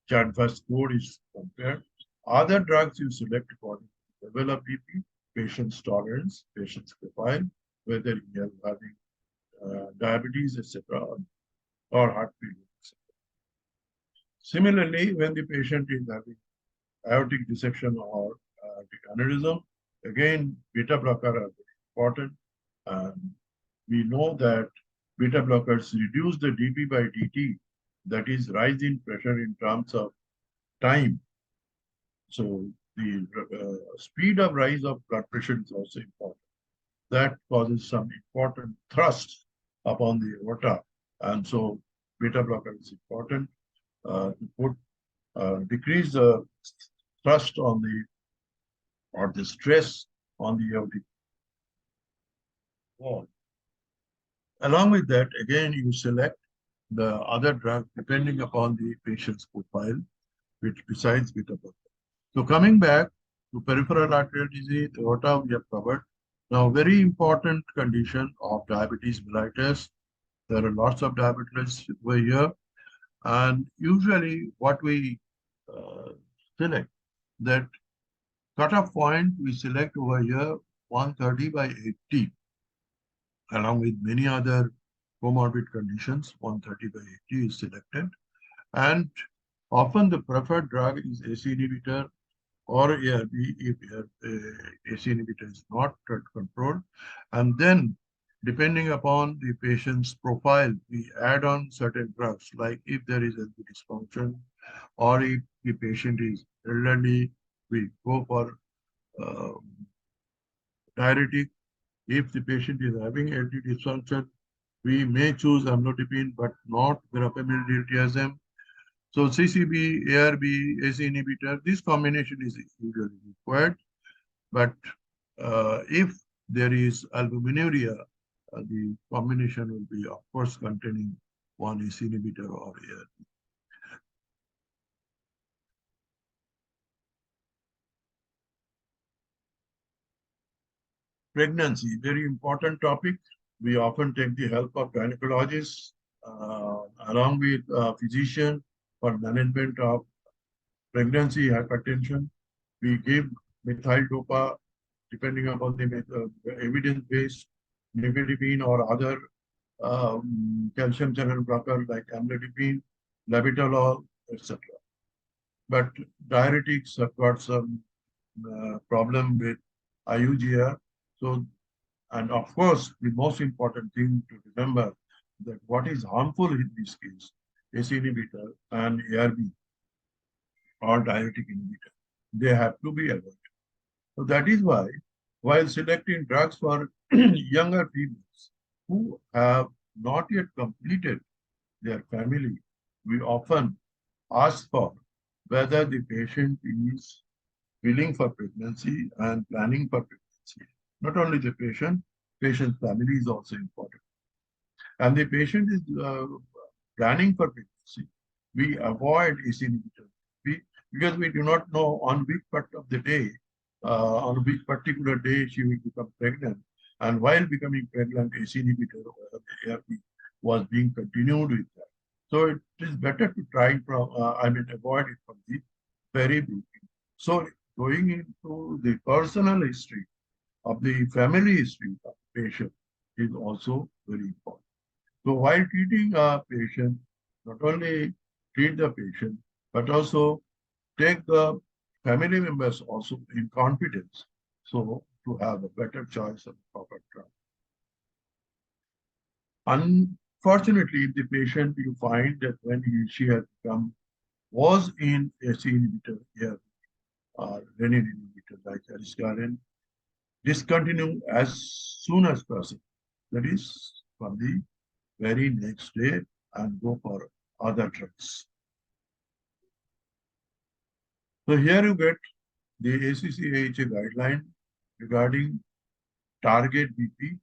Chadvice code is compared. Other drugs you select according to the level of BP, patient's tolerance, patient's profile, whether he is having diabetes, etc., or heart failure, etc. Similarly, when the patient is having aortic dissection or aortic aneurysm, again, beta blocker are very important. And we know that beta blockers reduce the dP by dt, that is rise in pressure in terms of time. So the speed of rise of blood pressure is also important. That causes some important thrust upon the aorta. And so beta blocker is important to put decrease the thrust on the or the stress on the aortic wall. Along with that, again, you select the other drug depending upon the patient's profile, which besides beta blocker. So coming back to peripheral arterial disease, aorta we have covered. Now, very important condition of diabetes mellitus. There are lots of diabetes over here. And usually what we select, that cutoff point we select over here 130 by 80, along with many other comorbid conditions, 130 by 80 is selected. And often the preferred drug is ACE inhibitor or ARB if ACE inhibitor is not controlled. And then depending upon the patient's profile, we add on certain drugs, like if there is a dysfunction or if the patient is elderly, we go for diuretic. If the patient is having LD dysfunction, we may choose amlodipine, but not verapamil diltiazem. So CCB, ARB, ACE inhibitor, this combination is usually required. But if there is albuminuria, the combination will be, of course, containing one ACE inhibitor or ARB. Pregnancy, very important topic. We often take the help of gynecologists along with physician for management of pregnancy hypertension. We give methyl dopa depending upon the evidence-based nifedipine or other calcium channel blocker like amlodipine, labetalol, etc. But diuretics have got some problem with IUGR. So, and of course, the most important thing to remember that what is harmful in this case, ACE inhibitor and ARB or diuretic inhibitor, they have to be avoided. So that is why, while selecting drugs for younger females who have not yet completed their family, we often ask for whether the patient is willing for pregnancy and planning for pregnancy. Not only the patient's family is also important. And the patient is planning for pregnancy. We avoid ACE inhibitor because we do not know on which part of the day, on which particular day she will become pregnant. And while becoming pregnant, ACE inhibitor or ARP was being continued with that. So it is better to try from, avoid it from the very beginning. So going into the personal history of the family history of the patient is also very important. So while treating a patient, not only treat the patient, but also take the family members also in confidence. So to have a better choice of proper drug. Unfortunately, if the patient you find that when she has become was in ACE inhibitor here or renin inhibitor like aristogalin, discontinue as soon as possible. That is from the very next day and go for other drugs. So here you get the ACC-AHA guideline regarding target BP.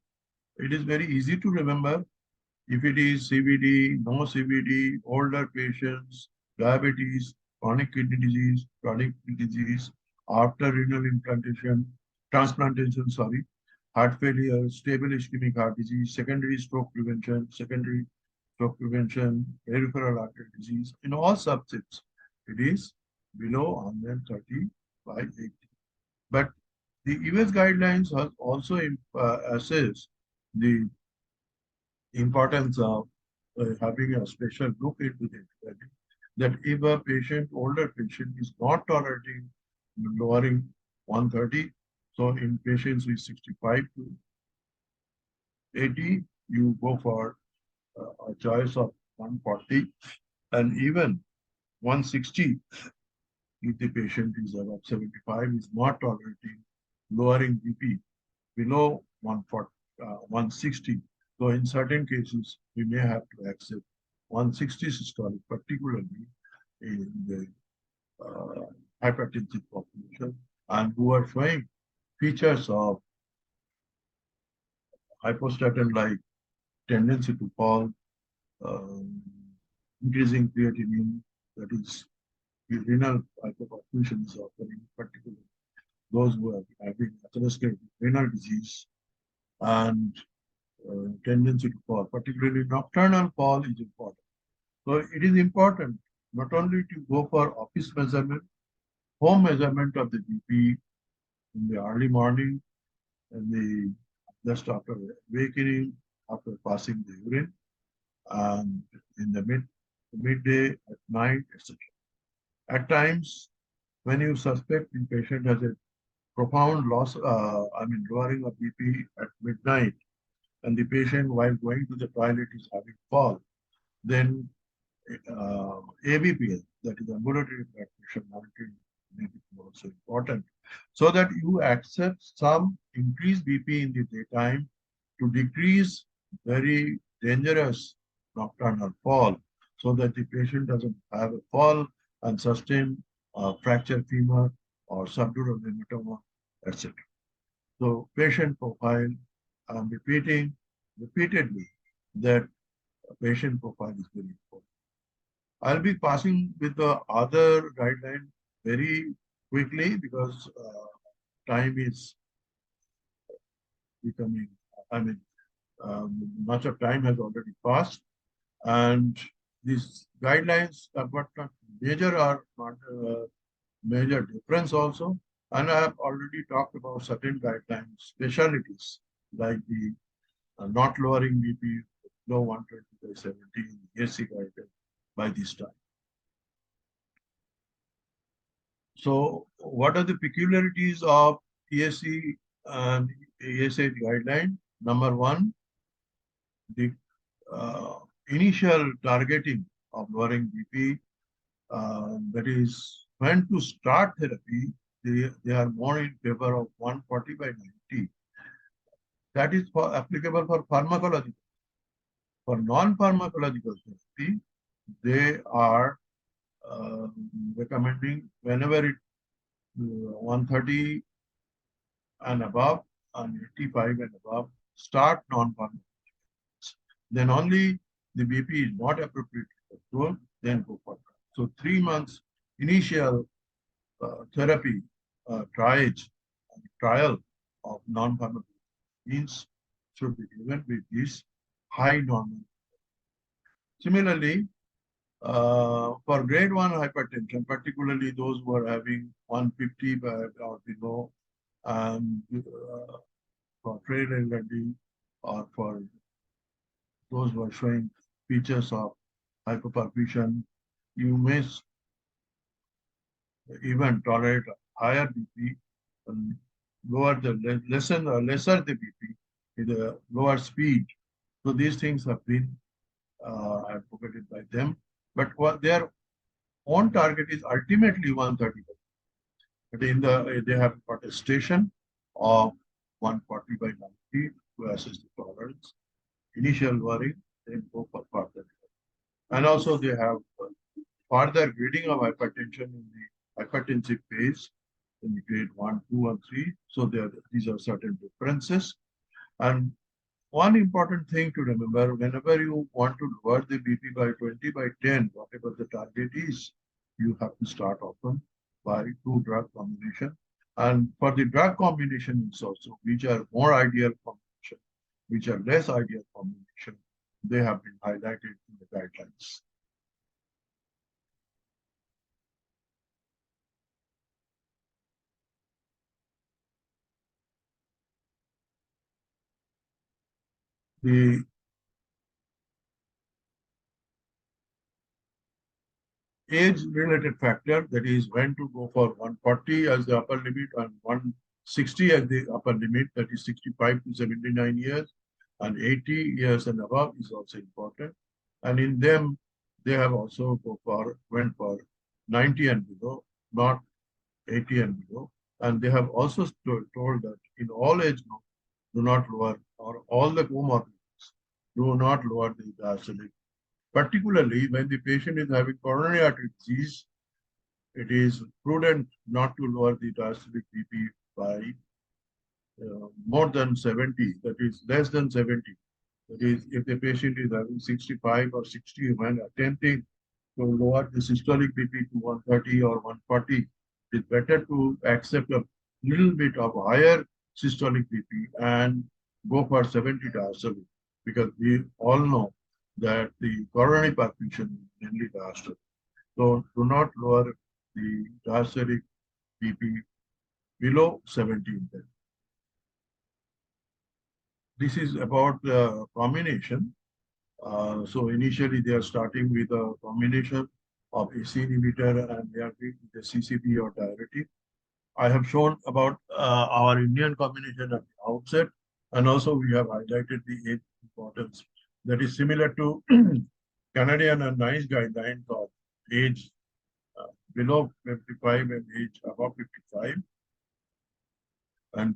It is very easy to remember. If it is CVD, no CVD, older patients, diabetes, chronic kidney disease, after renal transplantation, heart failure, stable ischemic heart disease, secondary stroke prevention, peripheral artery disease. In all subsets, it is below 130 by 80. But the US guidelines has also assessed the importance of having a special look into the study, that if a older patient is not tolerating lowering 130, so in patients with 65 to 80, you go for a choice of 140 and even 160 if the patient is above 75 is not tolerating lowering BP below 160. So in certain cases, we may have to accept 160 systolic, particularly in the hypertensive population, and who are showing features of hypostatin-like tendency to fall, increasing creatinine, that is, the renal hypertension is occurring, particularly those who are having atherosclerotic renal disease, and tendency to fall, particularly nocturnal fall is important. So it is important not only to go for office measurement, home measurement of the BP in the early morning and the just after awakening, after passing the urine, and in the midday, at night, etc. At times, when you suspect the patient has a profound loss, lowering of BP at midnight, and the patient while going to the toilet is having fall, then ABPL, that is ambulatory blood pressure monitoring, may be also important, so that you accept some increased BP in the daytime to decrease very dangerous nocturnal fall, so that the patient doesn't have a fall and sustain fracture femur or subdural hematoma, etc. So patient profile, I'm repeating repeatedly that patient profile is very important. I'll be passing with the other guideline very quickly because time is becoming, much of time has already passed, and these guidelines are not major or not major difference also. And I have already talked about certain guidelines, specialties like the not lowering BP below 120 by 70 AC guideline by this time. So what are the peculiarities of ESC and ASA guideline? Number one, the initial targeting of lowering BP, that is when to start therapy, they are more in favor of 140 by 90. That is applicable for pharmacology. For non-pharmacological therapy, they are recommending whenever it 130 and above and 85 and above, start non-pharmacological. Then only the BP is not appropriate to control, then go for that. So 3 months initial therapy, trial of non-pharmacological means should be given with this high normal. Similarly, for grade 1 hypertension, particularly those who are having 150 or below, and for trade LND, or for those who are showing features of hypoperfusion, you may even tolerate higher BP and lesser the BP with a lower speed. So these things have been advocated by them, but what their own target is ultimately 130. But they have got a station of 140 by 90 to assess the tolerance. Initial worry, then go for further. And also they have further grading of hypertension in the hypertensive phase in the grade 1, 2, and 3. So these are certain differences. And one important thing to remember, whenever you want to lower the BP by 20 by 10, whatever the target is, you have to start often by 2 drug combination. And for the drug combinations also, which are more ideal combination, which are less ideal combination, they have been highlighted in the guidelines. The age-related factor, that is when to go for 140 as the upper limit and 160 as the upper limit, that is 65 to 79 years, and 80 years and above is also important. And in them, they have also went for 90 and below, not 80 and below. And they have also told that in all age groups, do not lower, or all the comorbidities, do not lower the diastolic. Particularly when the patient is having coronary artery disease, it is prudent not to lower the diastolic BP by more than 70, that is less than 70. That is, if the patient is having 65 or 60, when attempting to lower the systolic BP to 130 or 140, it's better to accept a little bit of higher systolic BP and go for 70 diastolic, because we all know that the coronary perfusion is mainly diastolic. So do not lower the diastolic BP below 17. This is about the combination. So initially they are starting with a combination of AC inhibitor and they are with the CCB or diuretic. I have shown about our Indian combination at the outset, and also we have highlighted the age importance. That is similar to Canadian and NICE guidelines of age below 55 and age above 55. And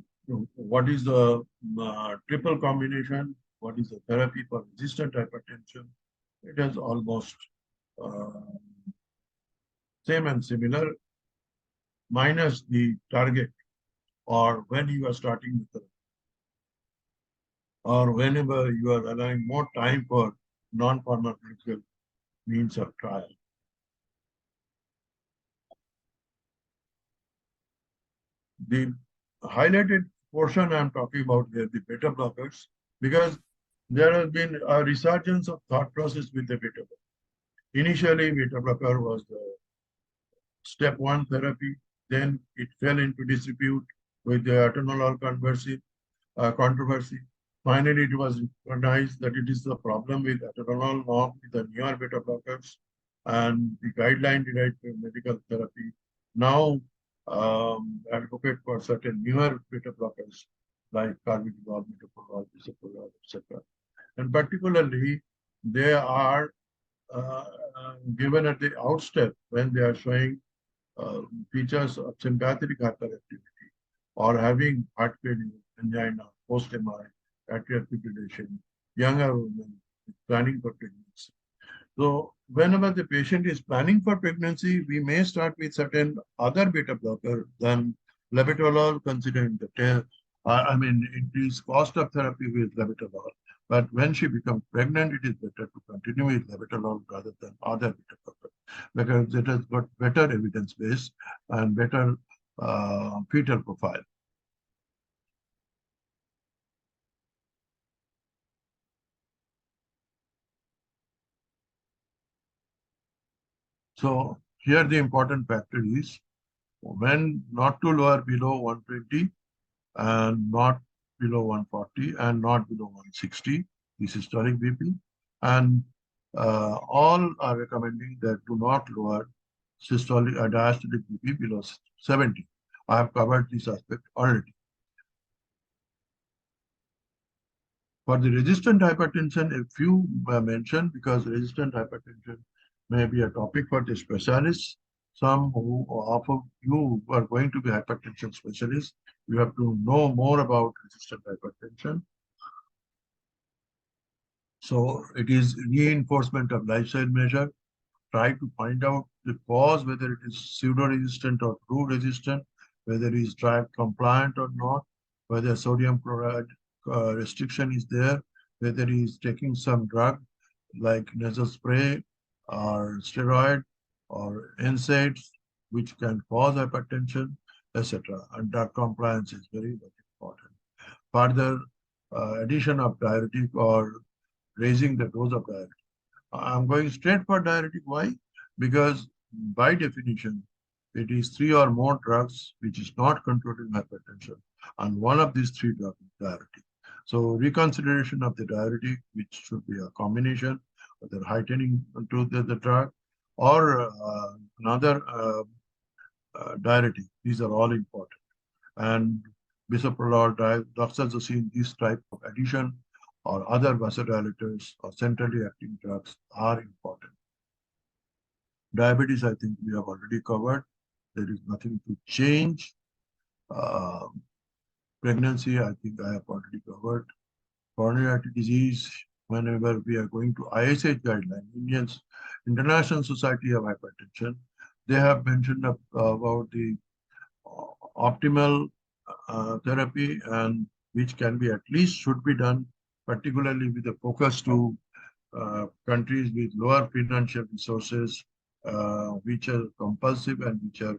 what is the triple combination? What is the therapy for resistant hypertension? It is almost same and similar, minus the target, or when you are starting with therapy, or whenever you are allowing more time for non-pharmacological means of trial. The highlighted portion I'm talking about here, the beta blockers, because there has been a resurgence of thought process with the beta blocker. Initially, beta blocker was the step 1 therapy, then it fell into disrepute with the atenolol controversy. Finally, it was recognized that it is the problem with atenolol, not with the newer beta blockers, and the guideline-derived medical therapy now advocate for certain newer beta blockers like carbidopa, metoprolol, bisoprolol, etc. And particularly, they are given at the outstep when they are showing features of sympathetic hyperactivity or having heart failure, angina, post-MI, atrial fibrillation, younger women planning for pregnancy. So whenever the patient is planning for pregnancy, we may start with certain other beta blocker than labetalol, considering the increased cost of therapy with labetalol. But when she becomes pregnant, it is better to continue with labetalol rather than other beta blocker. because it has got better evidence base and better fetal profile. So here the important factor is when not to lower below 120 and not below 140 and not below 160, this is systolic BP, and all are recommending that do not lower systolic diastolic BP below 70. I have covered this aspect already. For the resistant hypertension, a few mentioned because resistant hypertension may be a topic for the specialists. Some who of you are going to be hypertension specialists, you have to know more about resistant hypertension. So it is reinforcement of lifestyle measure. Try to find out the cause, whether it is pseudo-resistant or true resistant, whether it is diet compliant or not, whether sodium chloride restriction is there, whether he is taking some drug like nasal spray or steroid or NSAIDs, which can cause hypertension, etc. And drug compliance is very, very important. Further, addition of diuretic or raising the dose of diuretic. I'm going straight for diuretic. Why? Because by definition, it is 3 or more drugs which is not controlling hypertension, and one of these 3 drugs is diuretic. So reconsideration of the diuretic, which should be a combination, whether heightening to the drug or another diuretic. These are all important. And bisoprolol, doxazosine, this type of addition or other vasodilators or centrally acting drugs are important. Diabetes, I think we have already covered. There is nothing to change. Pregnancy, I think I have already covered. Coronary artery disease, whenever we are going to ISH guideline, International Society of Hypertension, they have mentioned about the optimal therapy and which can be at least should be done, particularly with a focus to countries with lower financial resources, which are compulsive and which are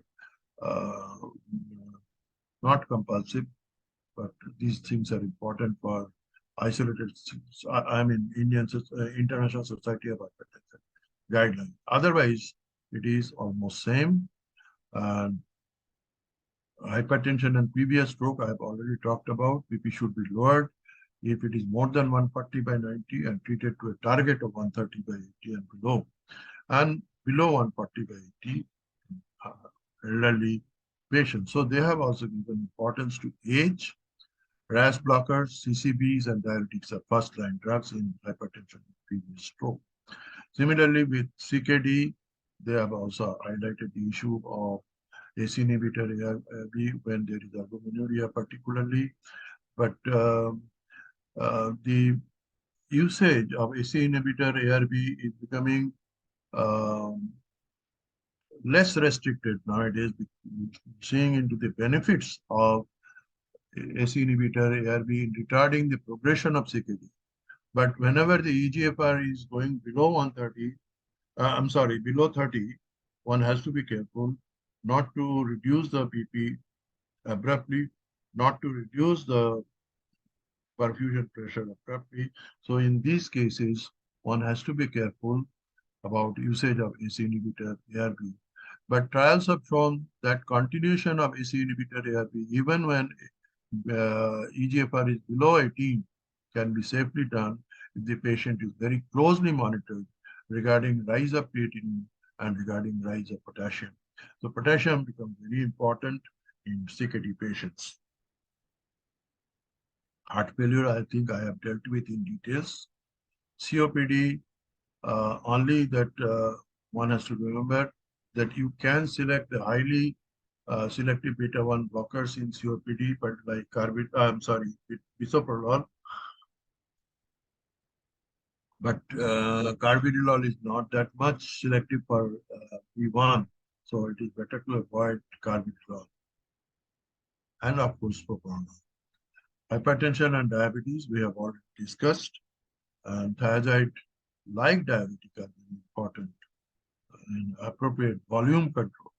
not compulsive, but these things are important for isolated, International Society of Hypertension guideline. Otherwise, it is almost same. And hypertension and previous stroke, I have already talked about. BP should be lowered if it is more than 140 by 90 and treated to a target of 130 by 80 and below. And below 140 by 80, elderly patients. So they have also given importance to age. RAS blockers, CCBs, and diuretics are first-line drugs in hypertension and previous stroke. Similarly, with CKD, they have also highlighted the issue of ACE inhibitor ARB when there is albuminuria particularly. But the usage of ACE inhibitor ARB is becoming less restricted nowadays, seeing into the benefits of ACE inhibitor ARB in retarding the progression of CKD. But whenever the EGFR is going below 130, below 30, one has to be careful not to reduce the BP abruptly, not to reduce the perfusion pressure abruptly. So in these cases, one has to be careful about usage of ACE inhibitor ARB. But trials have shown that continuation of ACE inhibitor ARB, even when EGFR is below 18, can be safely done if the patient is very closely monitored regarding rise of creatinine and regarding rise of potassium. So potassium becomes very important in CKD patients. Heart failure, I think I have dealt with in details. COPD, only that one has to remember that you can select the highly selective beta-1 blockers in COPD, but like bisoprolol. But carvedilol is not that much selective for B1, so it is better to avoid carvedilol. And of course, propranolol. Hypertension and diabetes, we have already discussed. And thiazide, like diuretic, are very important and appropriate volume control.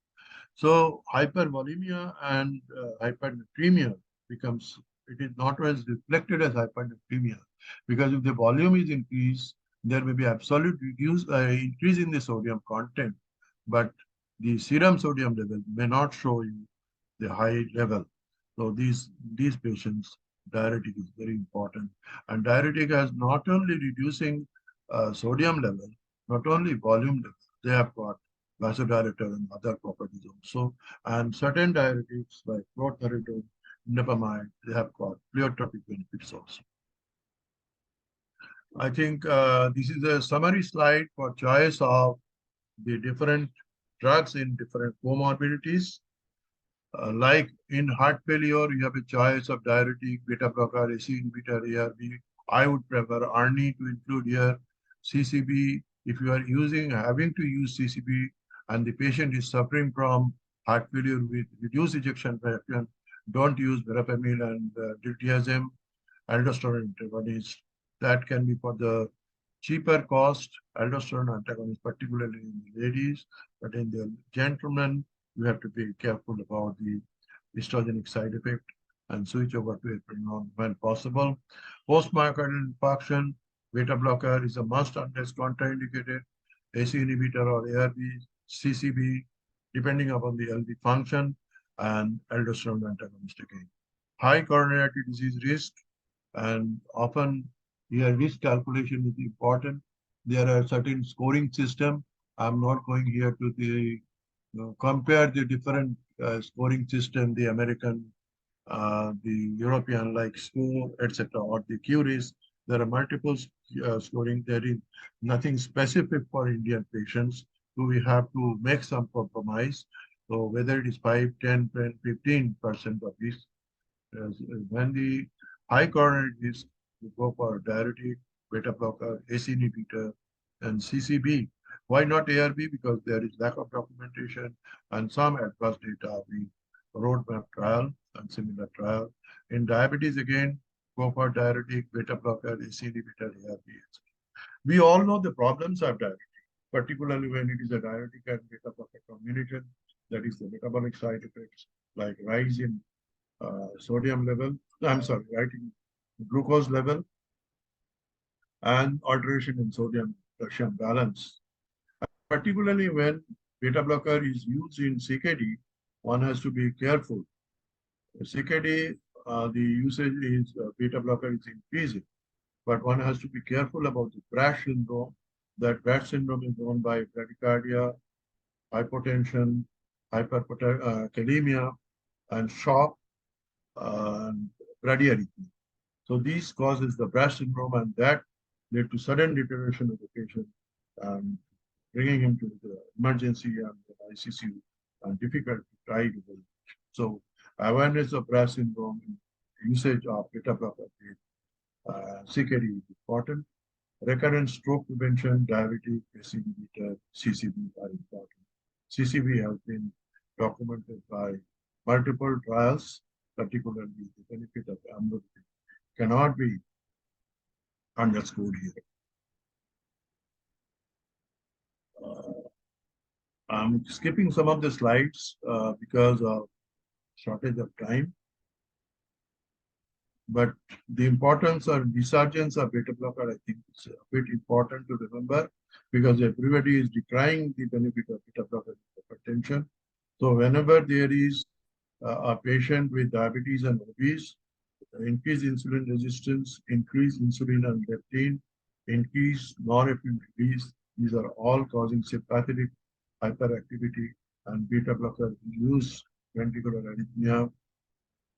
So hypervolemia and hypernatremia becomes, it is not always reflected as hypernatremia, because if the volume is increased, there may be absolute increase in the sodium content, but the serum sodium level may not show you the high level. So these patients, diuretic is very important. And diuretic has not only reducing sodium level, not only volume level, they have got vasodilator and other properties also. And certain diuretics like chlorthalidone, nepamide, they have got pleiotropic benefits also. I think this is a summary slide for choice of the different drugs in different comorbidities. Like in heart failure, you have a choice of diuretic, beta blocker, ACE inhibitor, ARB. I would prefer ARNI to include here. CCB, if you are having to use CCB and the patient is suffering from heart failure with reduced ejection fraction, don't use verapamil and diltiazem, aldosterone antagonist. That can be for the cheaper cost aldosterone antagonist, particularly in the ladies, but in the gentlemen, you have to be careful about the estrogenic side effect and switch over to epinephrine when possible. Post-myocardial infarction, beta blocker is a must unless contraindicated. ACE inhibitor or ARB, CCB, depending upon the LV function, and aldosterone antagonist again. High coronary artery disease risk, and often here risk calculation is important. There are certain scoring system. I'm not going here to the compare the different scoring system, the American, the European like SCORE, etc., or the QRIS. There are multiple scoring. There is nothing specific for Indian patients. So we have to make some compromise. So whether it is 5, 10, 15% of this, when the high coronary risk, we go for diuretic, beta blocker, ACE inhibitor, and CCB. Why not ARB? Because there is lack of documentation and some adverse data. We roadmap trial and similar trial. In diabetes, again, go for diuretic, beta blocker, ACE inhibitor, ARB. We all know the problems of diabetes, particularly when it is a diuretic and beta blocker combination. That is the metabolic side effects like rise in sodium level. Rise in glucose level and alteration in sodium potassium balance. Particularly when beta blocker is used in CKD, one has to be careful. CKD, the usage is beta blocker is increasing, but one has to be careful about the BRASH syndrome. That BRASH syndrome is known by bradycardia, hypotension, hyperkalemia, and shock, and bradyarrhythmia. So these causes the BRASH syndrome, and that led to sudden deterioration of the patient, and bringing him to the emergency and the ICCU, and difficult to try to do. So awareness of BRASH syndrome, usage of beta blocker, CKD is important. Recurrent stroke prevention, diabetic, ACE inhibitor, CCB are important. CCB has been documented by multiple trials, particularly the benefit of amlodipine cannot be underscored here. I'm skipping some of the slides because of shortage of time. But the importance of resurgence of beta blocker, I think, is a bit important to remember, because everybody is decrying the benefit of beta blocker in hypertension. So whenever there is a patient with diabetes and obese, increased insulin resistance, increased insulin and leptin, increased norepinephrine release, these are all causing sympathetic hyperactivity, and beta blocker use ventricular arrhythmia,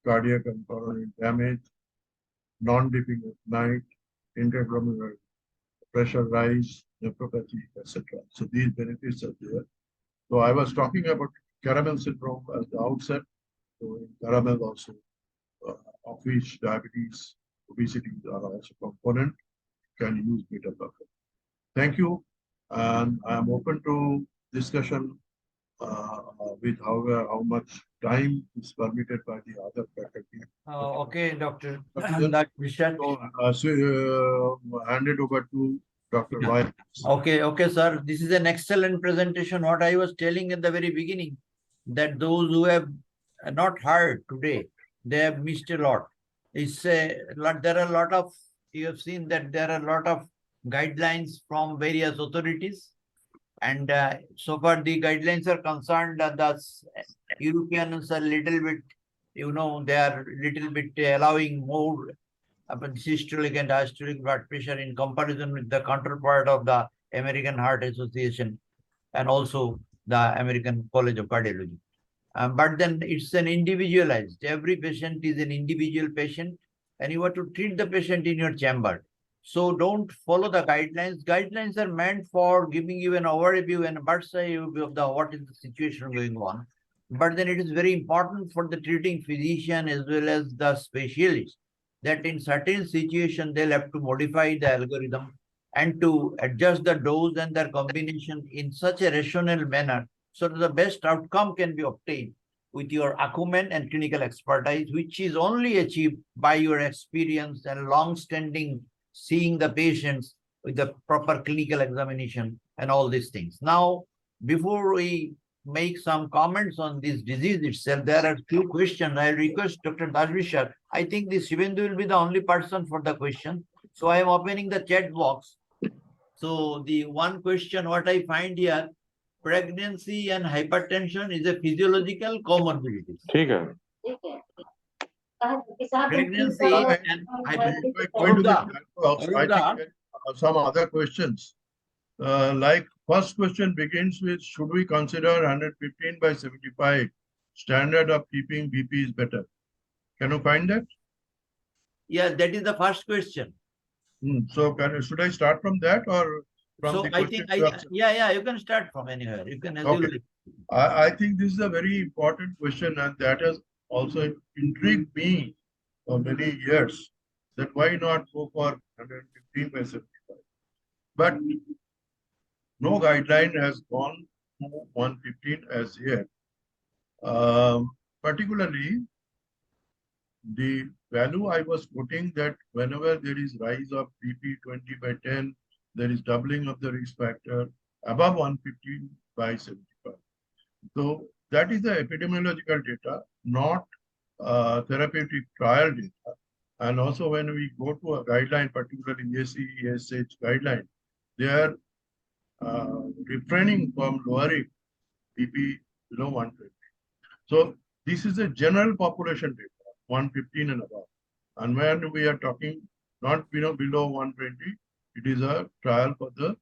cardiac and coronary damage, non-dipping at night, intraglomerular pressure rise, nephropathy, etc. So these benefits are there. So I was talking about caramel syndrome at the outset. So in caramel also, of which diabetes, obesity are also component, can use beta blocker. Thank you, and I am open to discussion with how much time is permitted by the other faculty. Okay, Dr. Biswas. So, hand it over to Dr. Yeah. Roy. Okay, sir. This is an excellent presentation. What I was telling at the very beginning, that those who have not heard today, they have missed a lot. It's a lot. There are a lot of, you have seen that there are a lot of guidelines from various authorities. And so far the guidelines are concerned that the Europeans are little bit, they are little bit allowing more systolic and diastolic blood pressure in comparison with the counterpart of the American Heart Association and also the American College of Cardiology. But then it's an individualized. Every patient is an individual patient, and you have to treat the patient in your chamber. So don't follow the guidelines. Guidelines are meant for giving you an overview and a bird's eye view of the what is the situation going on. But then it is very important for the treating physician as well as the specialist that in certain situations they'll have to modify the algorithm and to adjust the dose and their combination in such a rational manner so that the best outcome can be obtained with your acumen and clinical expertise, which is only achieved by your experience and long-standing seeing the patients with the proper clinical examination and all these things. Now, before we make some comments on this disease itself, there are few questions. I request Dr. Dashvishar. I think the Shivendu will be the only person for the question. So I am opening the chat box. So the one question what I find here, pregnancy and hypertension is a physiological comorbidity. ठीक है. Pregnancy and hypertension. Going to the Arupda, chat box, I Arupda. think some other questions. Like first question begins with, should we consider 115/75 standard of keeping BP is better? Can you find that? Yeah, that is the first question. So should I start from that or from So the I question? think, yeah, you can start from anywhere. You can assume. Okay. I think this is a very important question, and that has also intrigued me for many years, that why not go for 115/75? But no guideline has gone to 115 as yet. Particularly, the value I was quoting, that whenever there is rise of BP 20/10, there is doubling of the risk factor above 115/75. So that is the epidemiological data, not therapeutic trial data. And also when we go to a guideline, particularly ESH guideline, they are refraining from lowering BP below 120. So this is a general population data, 115 and above. And when we are talking not below 120, it is a trial for the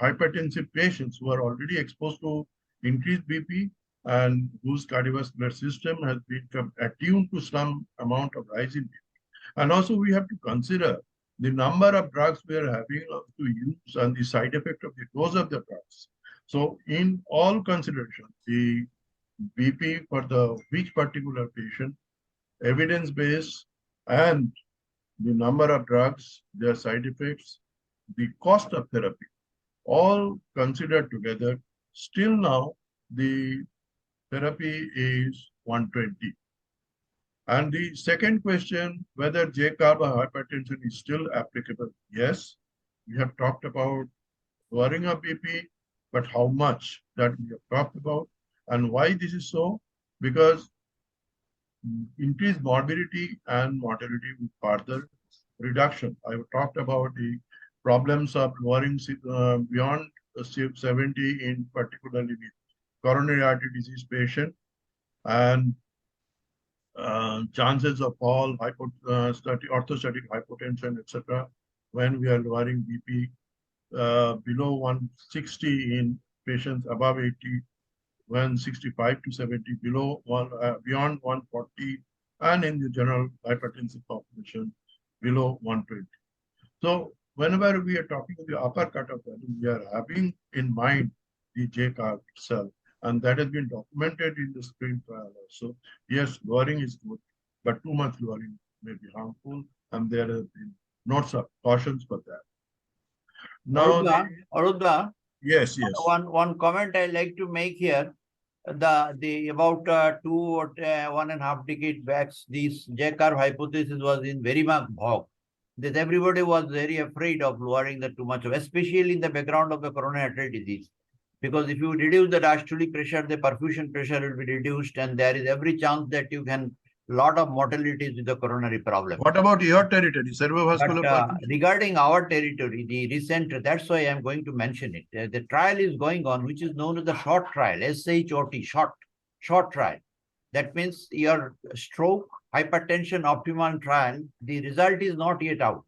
hypertensive patients who are already exposed to increased BP and whose cardiovascular system has become attuned to some amount of rise in BP. And also we have to consider the number of drugs we are having to use and the side effect of the dose of the drugs. So in all consideration, the BP for the which particular patient, evidence-based, and the number of drugs, their side effects, the cost of therapy, all considered together, still now the therapy is 120. And the second question, whether J-carb or hypertension is still applicable. Yes, we have talked about lowering of BP, but how much, that we have talked about. And why this is so? Because increased morbidity and mortality with further reduction. I have talked about the problems of lowering beyond 70 in particularly with coronary artery disease patient, and chances of all orthostatic hypotension, etc. when we are lowering BP below 160 in patients above 80, when 65 to 70, below beyond 140, and in the general hypertensive population below 120. So whenever we are talking the upper cutoff value, we are having in mind the J-carb itself, and that has been documented in the SPRINT trial also. Yes, lowering is good, but too much lowering may be harmful, and there have been notes of cautions for that. Now, Arupda, yes. One comment I like to make here. The about 2 or 1.5 decade back, this J-carb hypothesis was in very much vogue. that everybody was very afraid of lowering the too much, especially in the background of the coronary artery disease. Because if you reduce the diastolic pressure, the perfusion pressure will be reduced, and there is every chance that you can lot of mortalities with the coronary problem. What about your territory, cerebrovascular But perfusion? regarding our territory, the recent, that's why I'm going to mention it. The trial is going on, which is known as the short trial, SHOT, short trial. That means your stroke, hypertension, optimum trial, the result is not yet out.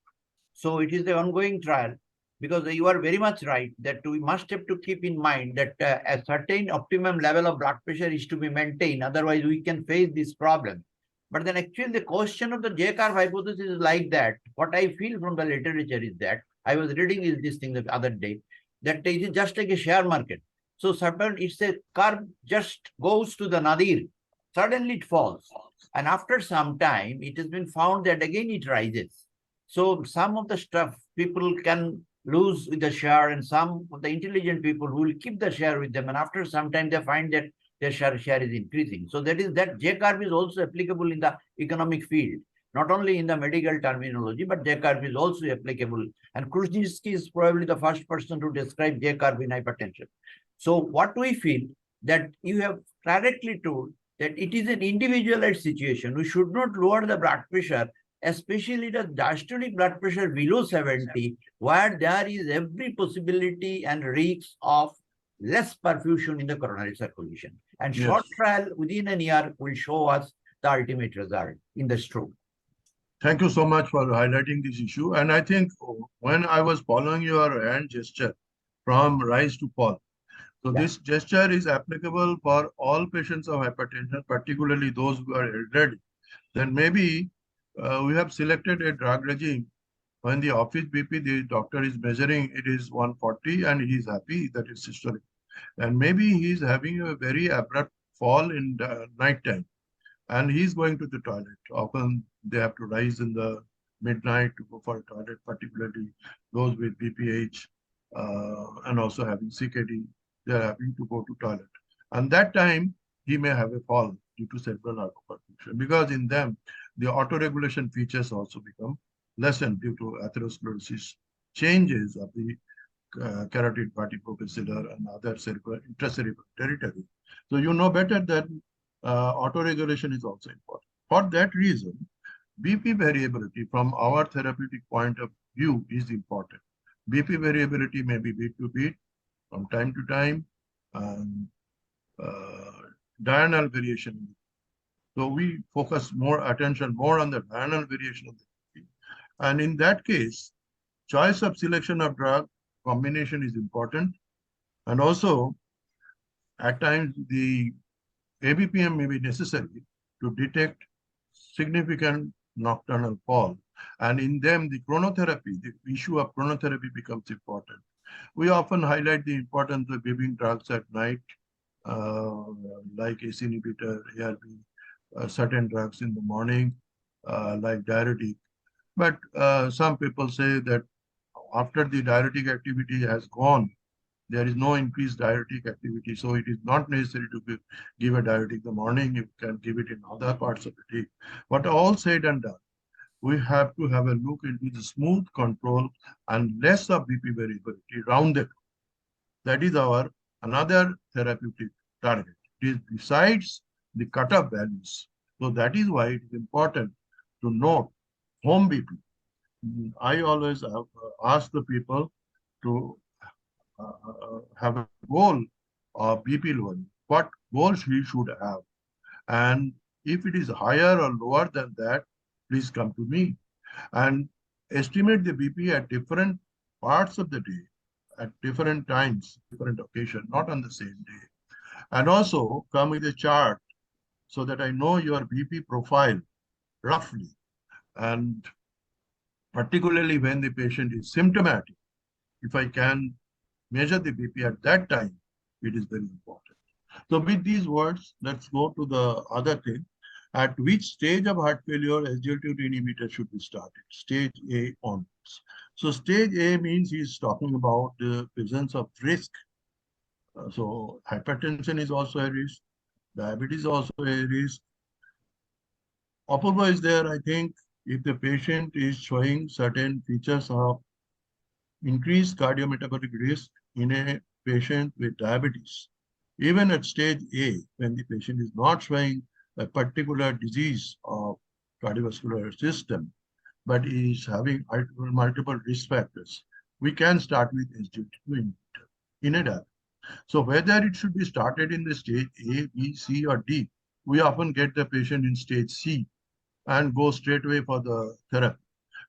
So it is the ongoing trial, because you are very much right that we must have to keep in mind that a certain optimum level of blood pressure is to be maintained. Otherwise, we can face this problem. But then actually the question of the J-curve hypothesis is like that. What I feel from the literature is that, I was reading this thing the other day, that it is just like a share market. So suddenly it's a curve just goes to the nadir. Suddenly it falls. And after some time, it has been found that again it rises. So some of the stuff people can lose with the share, and some of the intelligent people who will keep the share with them. And after some time, they find that their share is increasing. So that J-curve is also applicable in the economic field, not only in the medical terminology, but J-curve is also applicable. And Krusnitsky is probably the first person to describe J-curve in hypertension. So what we feel that you have correctly told that it is an individualized situation. We should not lower the blood pressure, especially the diastolic blood pressure below 70, where there is every possibility and risk of less perfusion in the coronary circulation. And Yes. short trial within a year will show us the ultimate result in the stroke. Thank you so much for highlighting this issue. And I think when I was following your hand gesture from rise to fall, so this gesture is applicable for all patients of hypertension, particularly those who are elderly. Then maybe we have selected a drug regime. When the office BP, the doctor is measuring, it is 140 and he is happy that it's systolic. And maybe he is having a very abrupt fall in the night time and he's going to the toilet. Often they have to rise in the midnight to go for a toilet, particularly those with BPH and also having CKD, they are having to go to toilet. And that time he may have a fall due to cerebral hypoperfusion, because in them, the autoregulation features also become lessened due to atherosclerosis changes of the carotid vertebropapillar and other intracerebral territory. So you know better that autoregulation is also important. For that reason, BP variability from our therapeutic point of view is important. BP variability may be beat to beat from time to time, and diurnal variation. So we focus more attention more on the diurnal variation of the BP. And in that case, choice of selection of drug combination is important. And also, at times, the ABPM may be necessary to detect significant nocturnal fall. And in them, the chronotherapy, the issue of chronotherapy becomes important. We often highlight the importance of giving drugs at night, like ACE inhibitor, ARB, certain drugs in the morning, like diuretic. But some people say that after the diuretic activity has gone, there is no increased diuretic activity. So it is not necessary to give a diuretic in the morning. You can give it in other parts of the day. But all said and done, we have to have a look into the smooth control and less of BP variability round the clock. That is our another therapeutic target. It is besides the cutoff values. So that is why it is important to note home BP. I always have asked the people to have a goal of BP lowering. What goals we should have? And if it is higher or lower than that, please come to me and estimate the BP at different parts of the day, at different times, different occasion, not on the same day. And also come with a chart so that I know your BP profile roughly. And particularly when the patient is symptomatic, if I can measure the BP at that time, it is very important. So with these words, let's go to the other thing. At which stage of heart failure SGLT2 inhibitor should be started? Stage A onwards. So stage A means he's talking about the presence of risk. So hypertension is also a risk. Diabetes is also a risk. Apurva is there, I think. if the patient is showing certain features of increased cardiometabolic risk in a patient with diabetes, even at stage A, when the patient is not showing a particular disease of cardiovascular system, but is having multiple risk factors, we can start with SGLT2 in a diabetes. So whether it should be started in the stage A, B, C, or D, we often get the patient in stage C and go straight away for the therapy.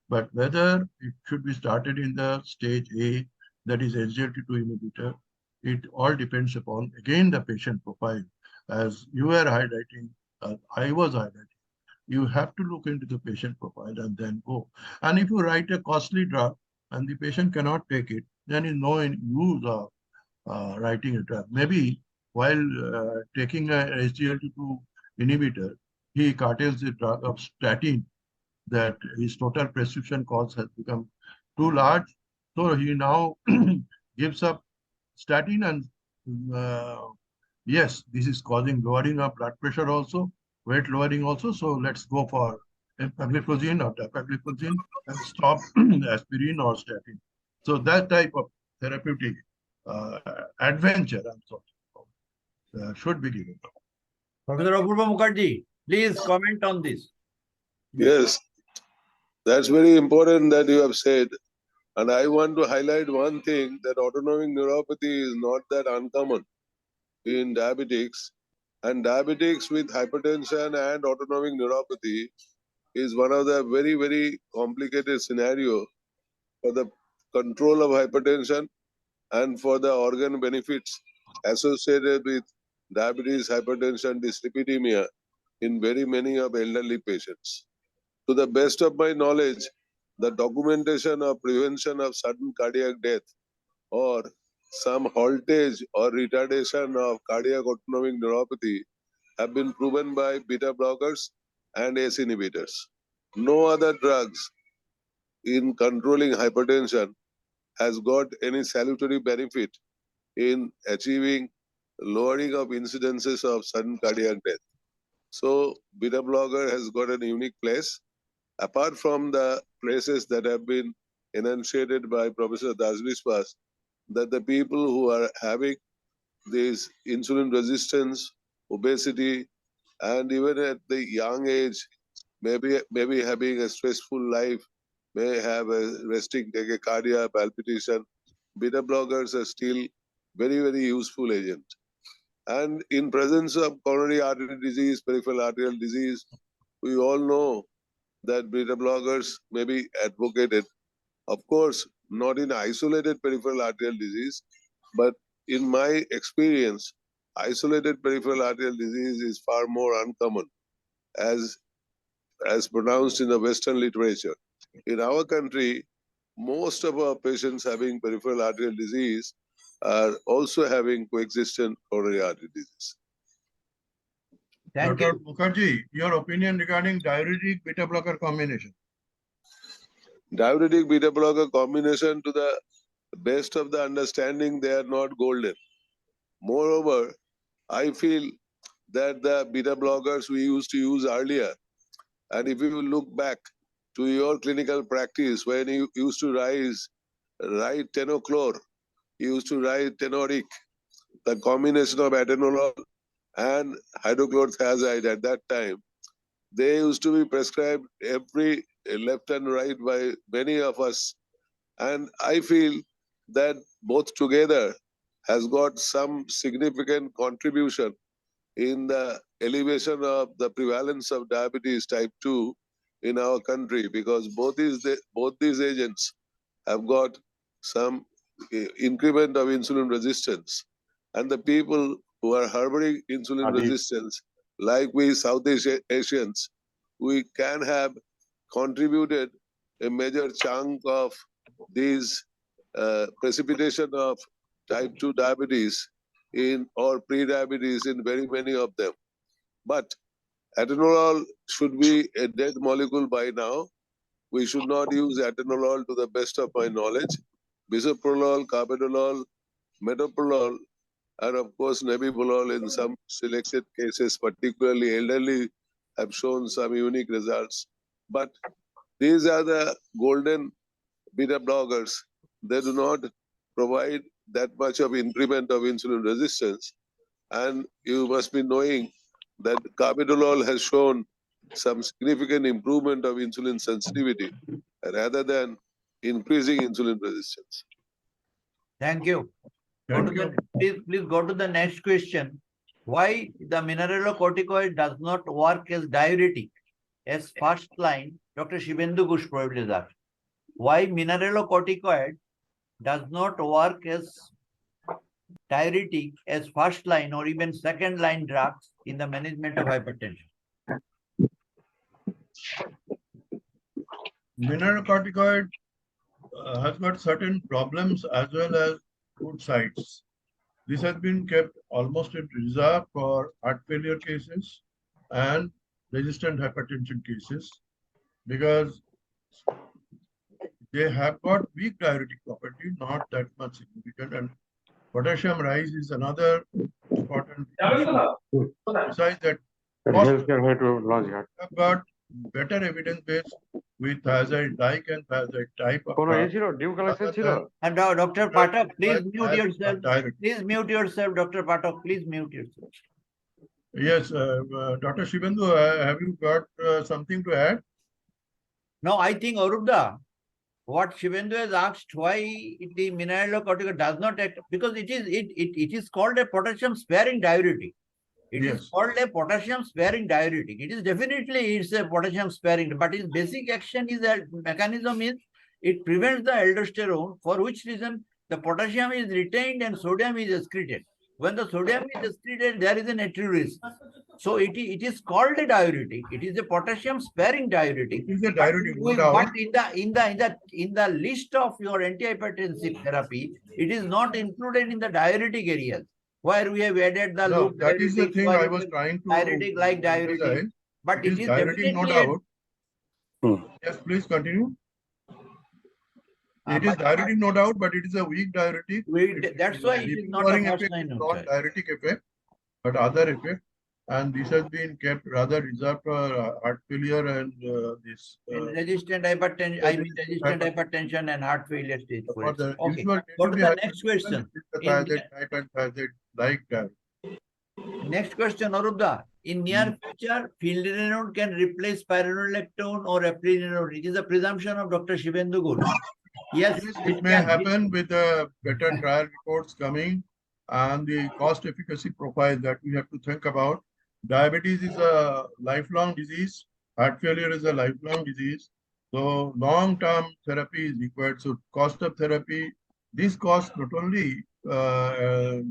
But whether it should be started in the stage A, that is SGLT2 inhibitor, it all depends upon, again, the patient profile. As you were highlighting, I was highlighting, you have to look into the patient profile and then go. And if you write a costly drug and the patient cannot take it, then is no use of writing a drug. Maybe while taking a SGLT2 inhibitor, he curtails the drug of statin, that his total prescription cost has become too large. So he now gives up statin, and yes, this is causing lowering of blood pressure also, weight lowering also. So let's go for empagliflozin or dapagliflozin and stop aspirin or statin. So that type of therapeutic adventure, I'm sorry, should be given. Professor Apurva Mukherjee, please comment on this. Yes, that's very important that you have said. And I want to highlight one thing, that autonomic neuropathy is not that uncommon in diabetics. And diabetics with hypertension and autonomic neuropathy is one of the very, very complicated scenario for the control of hypertension and for the organ benefits associated with diabetes, hypertension, dyslipidemia in very many of elderly patients. To the best of my knowledge, the documentation of prevention of sudden cardiac death or some haltage or retardation of cardiac autonomic neuropathy have been proven by beta blockers and ACE inhibitors. No other drugs in controlling hypertension has got any salutary benefit in achieving lowering of incidences of sudden cardiac death. So beta blocker has got a unique place. Apart from the places that have been enunciated by Professor Biswas, that the people who are having this insulin resistance, obesity, and even at the young age, maybe having a stressful life, may have a resting tachycardia, palpitation, beta blockers are still very, very useful agent. And in presence of coronary artery disease, peripheral arterial disease, we all know that beta blockers may be advocated. Of course, not in isolated peripheral arterial disease, but in my experience, isolated peripheral arterial disease is far more uncommon as pronounced in the Western literature. In our country, most of our patients having peripheral arterial disease are also having coexistent coronary artery disease. Thank Dr. you. Mukherjee, your opinion regarding diuretic beta blocker combination? Diuretic beta blocker combination, to the best of the understanding, they are not golden. Moreover, I feel that the beta blockers we used to use earlier, and if you look back to your clinical practice, when you used to write tenochlor, you used to write tenoric, the combination of atenolol and hydrochlorothiazide at that time, they used to be prescribed every left and right by many of us. And I feel that both together has got some significant contribution in the elevation of the prevalence of diabetes type 2 in our country, because both these agents have got some increment of insulin resistance. And the people who are harboring insulin resistance, like we South Asians, we can have contributed a major chunk of these precipitation of type 2 diabetes or pre-diabetes in very many of them. But atenolol should be a dead molecule by now. We should not use atenolol to the best of my knowledge. Bisoprolol, carvedilol, metoprolol, and of course nebivolol in some selected cases, particularly elderly, have shown some unique results. But These are the golden beta blockers. They do not provide that much of increment of insulin resistance. And you must be knowing that carvedilol has shown some significant improvement of insulin sensitivity rather than increasing insulin resistance. Thank you. Go to Thank the, you. please go to the next question. Why the mineralocorticoid does not work as diuretic as first line? Dr. Shibendu Ghosh probably is asked. Why mineralocorticoid does not work as diuretic as first line or even second line drugs in the management of hypertension? Mineralocorticoid has got certain problems as well as good sides. This has been kept almost in reserve for heart failure cases and resistant hypertension cases because they have got weak diuretic property, not that much significant. And potassium rise is another important issue. Besides that, have got better evidence base with thiazide-like and thiazide-type of drug. And now, Dr. Pathak, please But mute as yourself. diuretic. Please mute yourself, Dr. Pathak. Please mute yourself. Yes, Dr. Shibendu, have you got something to add? No, I think Arupda, what Shibendu has asked, why the mineralocorticoid does not act, because it is called a potassium sparing diuretic. It is Yes. called a potassium sparing diuretic. It is definitely it's a potassium sparing, but its basic action is that mechanism is it prevents the aldosterone, for which reason the potassium is retained and sodium is excreted. When the sodium is excreted, there is an natriuresis. So it is called a diuretic. It is a potassium sparing diuretic. It is a diuretic, no But doubt. in the list of your antihypertensive therapy, it is not included in the diuretic areas, where we have added the No, loop that is the diuretic, thing where I it was is trying to diuretic like diuretic. emphasize. But It is diuretic, no definitely doubt. Yes, please continue. It is but diuretic, no doubt, but it is a weak diuretic. that's why it is not the Lowering first effect line is of not choice. diuretic effect, but other effect. And this has been kept rather reserved for heart failure and this. And resistant hypertension, I mean resistant hypertension. hypertension and heart failure stage For 4. the Okay, usual go to day-to-day the next hypertension, question. it is the In- thiazide type and thiazide like diuretic. Next question, Arupda. In near future, phylrinone can replace spironolactone or eplerenone. It is a presumption of Dr. Shibendu Ghosh. Yes, Yes, it may happen with the better trial reports coming and the cost efficacy profile that we have to think about. Diabetes is a lifelong disease. Heart failure is a lifelong disease. So long-term therapy is required. So cost of therapy, this cost not only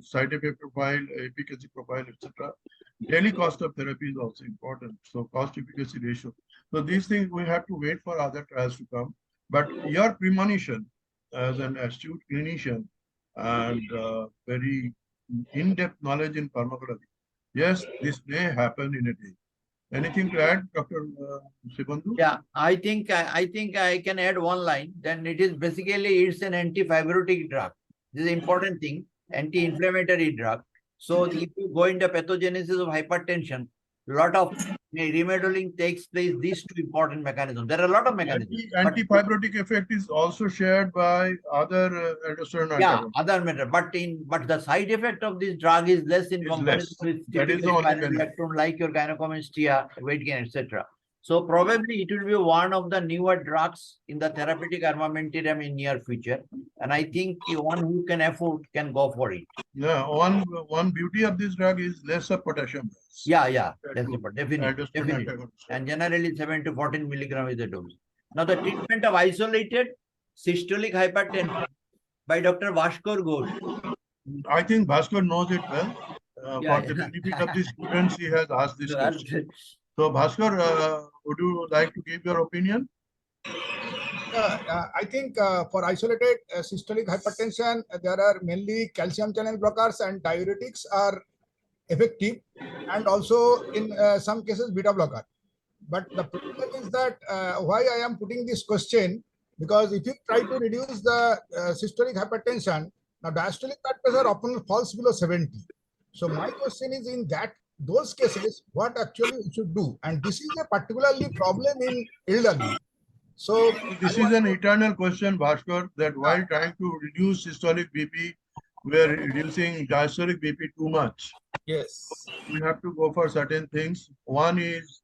side effect profile, efficacy profile, etc. Daily cost of therapy is also important. So cost efficacy ratio. So these things we have to wait for other trials to come. But your premonition as an astute clinician and very in-depth knowledge in pharmacology, yes, this may happen in a day. Anything to add, Dr. Shibendu? Yeah, I think I can add one line. Then it is basically it's an anti-fibrotic drug. This is an important thing, anti-inflammatory drug. So if you go into pathogenesis of hypertension, lot of remodeling takes place. These two important mechanisms. There are a lot of mechanisms. Anti-fibrotic effect is also shared by other aldosterone Yeah, antagonists. other matter. But the side effect of this drug is less in Is comparison less. with That is the typical only benefit. spironolactone, like your gynecomastia, weight gain, etc. So probably it will be one of the newer drugs in the therapeutic armamentarium in near future. And I think one who can afford can go for it. Yeah, one beauty of this drug is less of potassium. Yeah, that's important. Definitely. Aldosterone antagonist. And generally 7 to 14 milligram is the dose. Now the treatment of isolated systolic hypertension by Dr. Bhaskar Ghosh. I think Bhaskar knows it well. Yeah, For the benefit of the students, he has asked this yeah. question. So, Bhaskar, would you like to give your opinion? I think for isolated systolic hypertension, there are mainly calcium channel blockers and diuretics are effective, and also in some cases beta blocker. But the problem is that why I am putting this question, because if you try to reduce the systolic hypertension, now diastolic blood pressure often falls below 70. So my question is, in those cases, what actually we should do? And this is a particularly problem in elderly. So This I is want an to- eternal question, Bhaskar, that while trying to reduce systolic BP, we are reducing diastolic BP too much. yes. We have to go for certain things. One is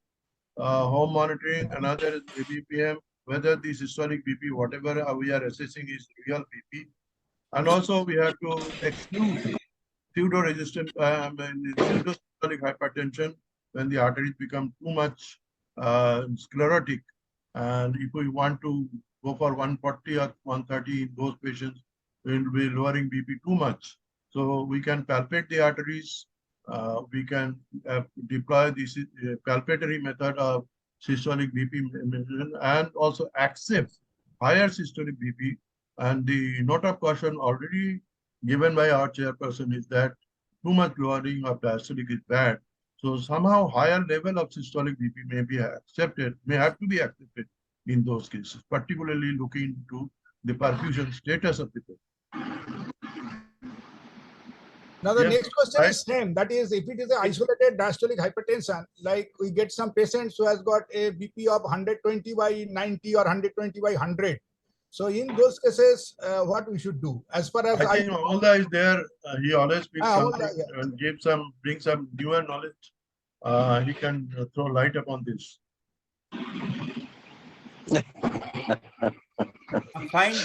home monitoring, another is ABPM, whether the systolic BP, whatever we are assessing is real BP. And also we have to exclude pseudo-resistant, pseudo-systolic hypertension when the arteries become too much sclerotic. And if we want to go for 140 or 130 in those patients, we will be lowering BP too much. So we can palpate the arteries. We can deploy this palpatory method of systolic BP measurement and also accept higher systolic BP. And the note of caution already given by our chairperson is that too much lowering of diastolic is bad. So somehow higher level of systolic BP may be accepted, may have to be accepted in those cases, particularly looking into the perfusion status of the patient. Now the Yes, next question right. is same. That is, if it is an isolated diastolic hypertension, like we get some patients who has got a BP of 120 by 90 or 120 by 100. So in those cases, what we should do? As far as I think Amolda is there. He always brings Amolda, something yeah. and bring some newer knowledge. He can throw light upon this.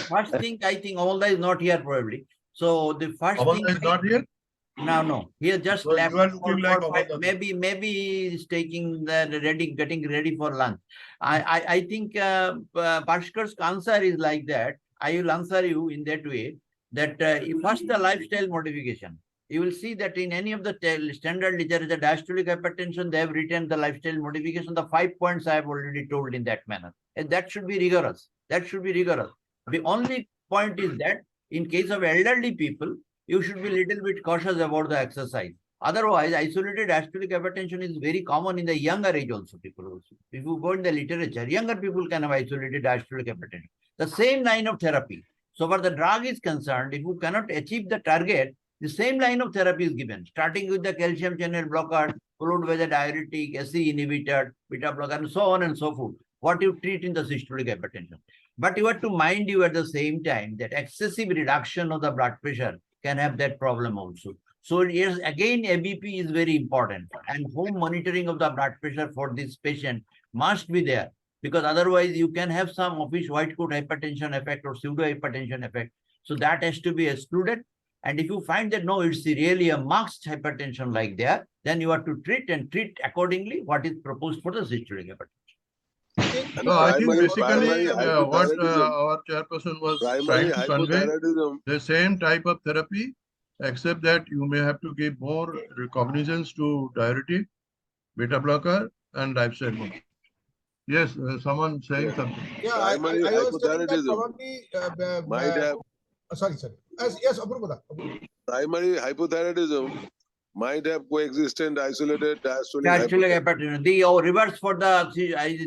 First thing, I think Amalda is not here probably. So the first thing. Amolda is not here. No. He has just So left. you are looking like Amalda. Maybe he's taking getting ready for lunch. I think Bhaskar's answer is like that. I will answer you in that way that first the lifestyle modification. You will see that in any of the standard literature, diastolic hypertension, they have written the lifestyle modification. The 5 points I have already told in that manner, and that should be rigorous. That should be rigorous. The only point is that in case of elderly people, you should be a little bit cautious about the exercise. Otherwise, isolated diastolic hypertension is very common in the younger age also. People also. If you go in the literature, younger people can have isolated diastolic hypertension. The same line of therapy. So far the drug is concerned, if you cannot achieve the target, the same line of therapy is given, starting with the calcium channel blocker, followed by the diuretic, SE inhibitor, beta blocker, and so on and so forth. What you treat in the systolic hypertension. But you have to mind you at the same time that excessive reduction of the blood pressure can have that problem also. So yes, again, ABP is very important, and home monitoring of the blood pressure for this patient must be there, because otherwise you can have some office white coat hypertension effect or pseudo hypertension effect. So that has to be excluded. And if you find that no, it's really a marked hypertension like that, then you have to treat accordingly what is proposed for the systolic hypertension. No, I think basically primary what hypothyroidism. our chairperson was Primary trying to convey, hypothyroidism. the same type of therapy, except that you may have to give more recognizance to diuretic, beta blocker, and lifestyle mode. Yes, someone saying something. Yeah, Primary I was telling that hypothyroidism probably. might have Sorry. Yes, Apurva. primary hypothyroidism might have coexistent isolated diastolic Systolic hypertension. hypertension. The reverse for the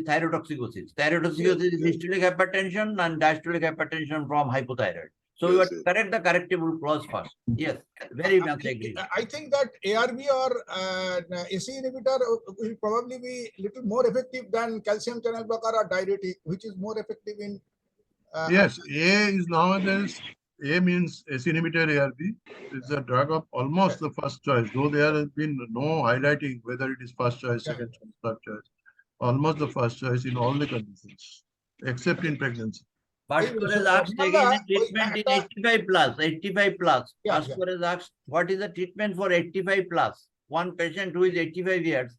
thyrotoxicosis. Thyrotoxicosis is systolic hypertension and diastolic hypertension from hypothyroid. So you have to correct the correctable clause first. Yes, very much agree. I think that ARB or SE inhibitor will probably be little more effective than calcium channel blocker or diuretic, which is more effective in. Yes, A is nowadays, A means SE inhibitor ARB. It's a drug of almost the first choice, though there has been no highlighting whether it is first choice, second choice, third choice. Almost the first choice in all the conditions, except in pregnancy. Bhaskar has asked again a treatment in 85 plus, 85 plus. Yeah, Bhaskar has asked, what is the treatment for 85 plus? One patient who is 85 years,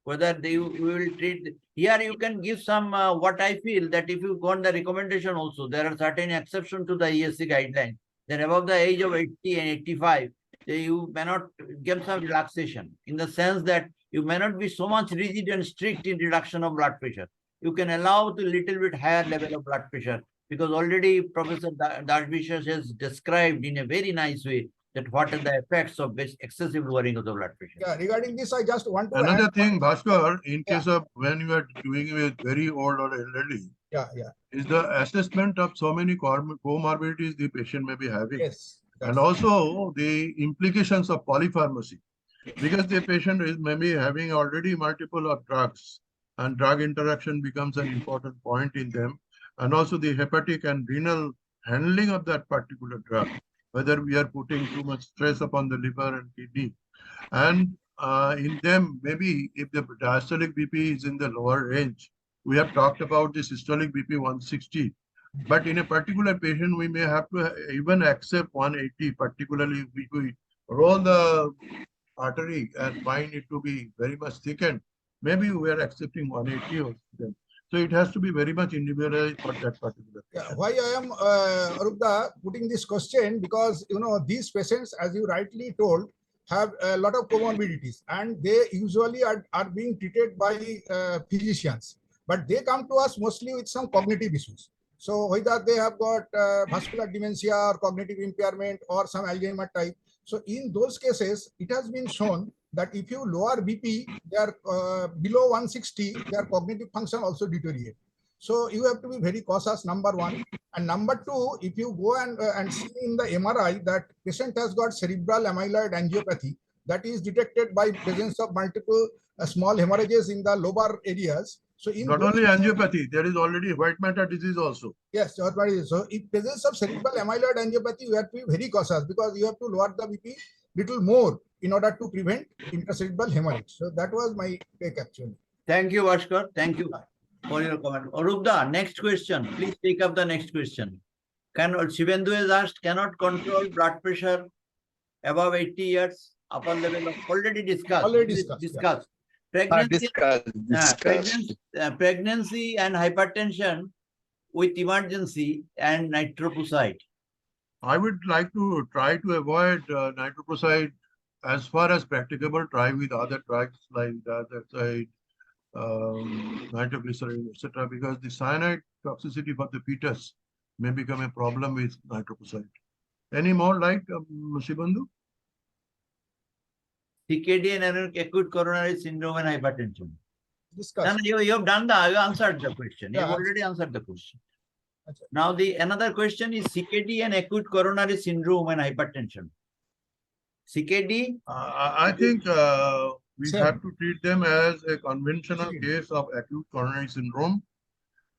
whether you will treat. Here you can give some, what I feel that if you got the recommendation also, there are certain exceptions to the ESC guideline. Then above the age of 80 and 85, you may not give some relaxation in the sense that you may not be so much rigid and strict in reduction of blood pressure. You can allow the little bit higher level of blood pressure, because already Professor Biswas has described in a very nice way that what are the effects of excessive lowering of the blood pressure. Yeah, regarding this, I just want to Another add thing, Bhaskar, in case of when you are doing with very old or elderly, is the assessment of so many comorbidities the patient may be having. Yes. And also the implications of polypharmacy, because the patient is maybe having already multiple of drugs, and drug interaction becomes an important point in them. and also the hepatic and renal handling of that particular drug, whether we are putting too much stress upon the liver and kidney. And in them, maybe if the diastolic BP is in the lower range, we have talked about the systolic BP 160. But in a particular patient, we may have to even accept 180, particularly if we roll the artery and find it to be very much thickened. Maybe we are accepting 180 or something. So it has to be very much individualized for that particular patient. Why I am Arupda putting this question, because these patients, as you rightly told, have a lot of comorbidities, and they usually are being treated by physicians, but they come to us mostly with some cognitive issues. So whether they have got vascular dementia or cognitive impairment or some Alzheimer type. So in those cases, it has been shown that if you lower BP, they are below 160, their cognitive function also deteriorate. So you have to be very cautious, number one. And number two, if you go and see in the MRI that patient has got cerebral amyloid angiopathy, that is detected by presence of multiple small hemorrhages in the lobar areas. So in Not only angiopathy, there is already white matter disease also. Yes, so in presence of cerebral amyloid angiopathy, you have to be very cautious, because you have to lower the BP little more in order to prevent intracerebral hemorrhage. So that was my take actually. Thank you, Bhaskar. Thank you for your comment. Arupda, next question. Please take up the next question. Shivendu has asked, cannot control blood pressure above 80 years, upper level of already discussed. Discussed. Pregnancy, pregnancy and hypertension with emergency and nitroprusside. I would like to try to avoid nitroprusside as far as practicable. Try with other drugs like diazoxide, nitroglycerin, etc., because the cyanide toxicity for the fetus may become a problem with nitroprusside. Any more like Shibandu? CKD and acute coronary syndrome and hypertension. Discussed. No, you have done you answered the question. You have already answered the question. Now the another question is CKD and acute coronary syndrome and hypertension. CKD? I think we have to treat them as a conventional case of acute coronary syndrome.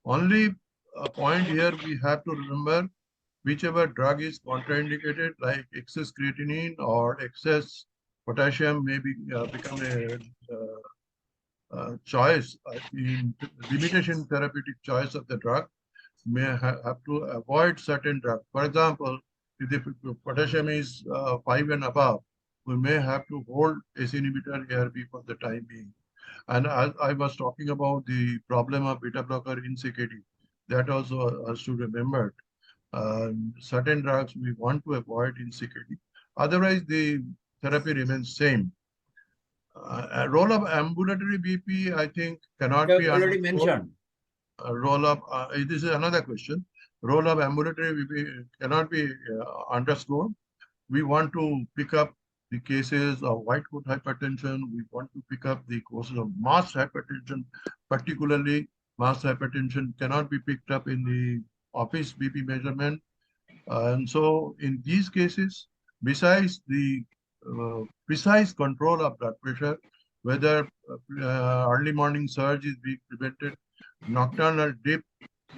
Only a point here we have to remember, whichever drug is contraindicated, like excess creatinine or excess potassium, may become a choice in limitation therapeutic choice of the drug, may have to avoid certain drugs. For example, if the potassium is 5 and above, we may have to hold ACE inhibitor ARB for the time being. And as I was talking about the problem of beta blocker in CKD, that also has to be remembered. Certain drugs we want to avoid in CKD. Otherwise, the therapy remains same. A role of ambulatory BP, I think, cannot be already mentioned. Role of this is another question. Role of ambulatory BP cannot be underscored. We want to pick up the cases of white coat hypertension. We want to pick up the causes of mass hypertension. Particularly, mass hypertension cannot be picked up in the office BP measurement. And so in these cases, besides the precise control of blood pressure, whether early morning surge is being prevented, nocturnal dip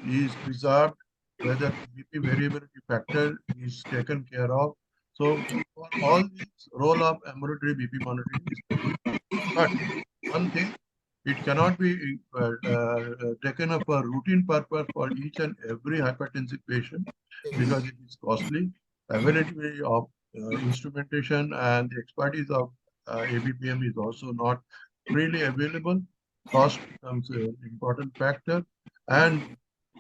is preserved, whether BP variability factor is taken care of. So for all these, role of ambulatory BP monitoring is, but one thing, it cannot be taken up for routine purpose for each and every hypertensive patient, because it is costly. Availability of instrumentation and the expertise of ABPM is also not freely available. Cost becomes an important factor, and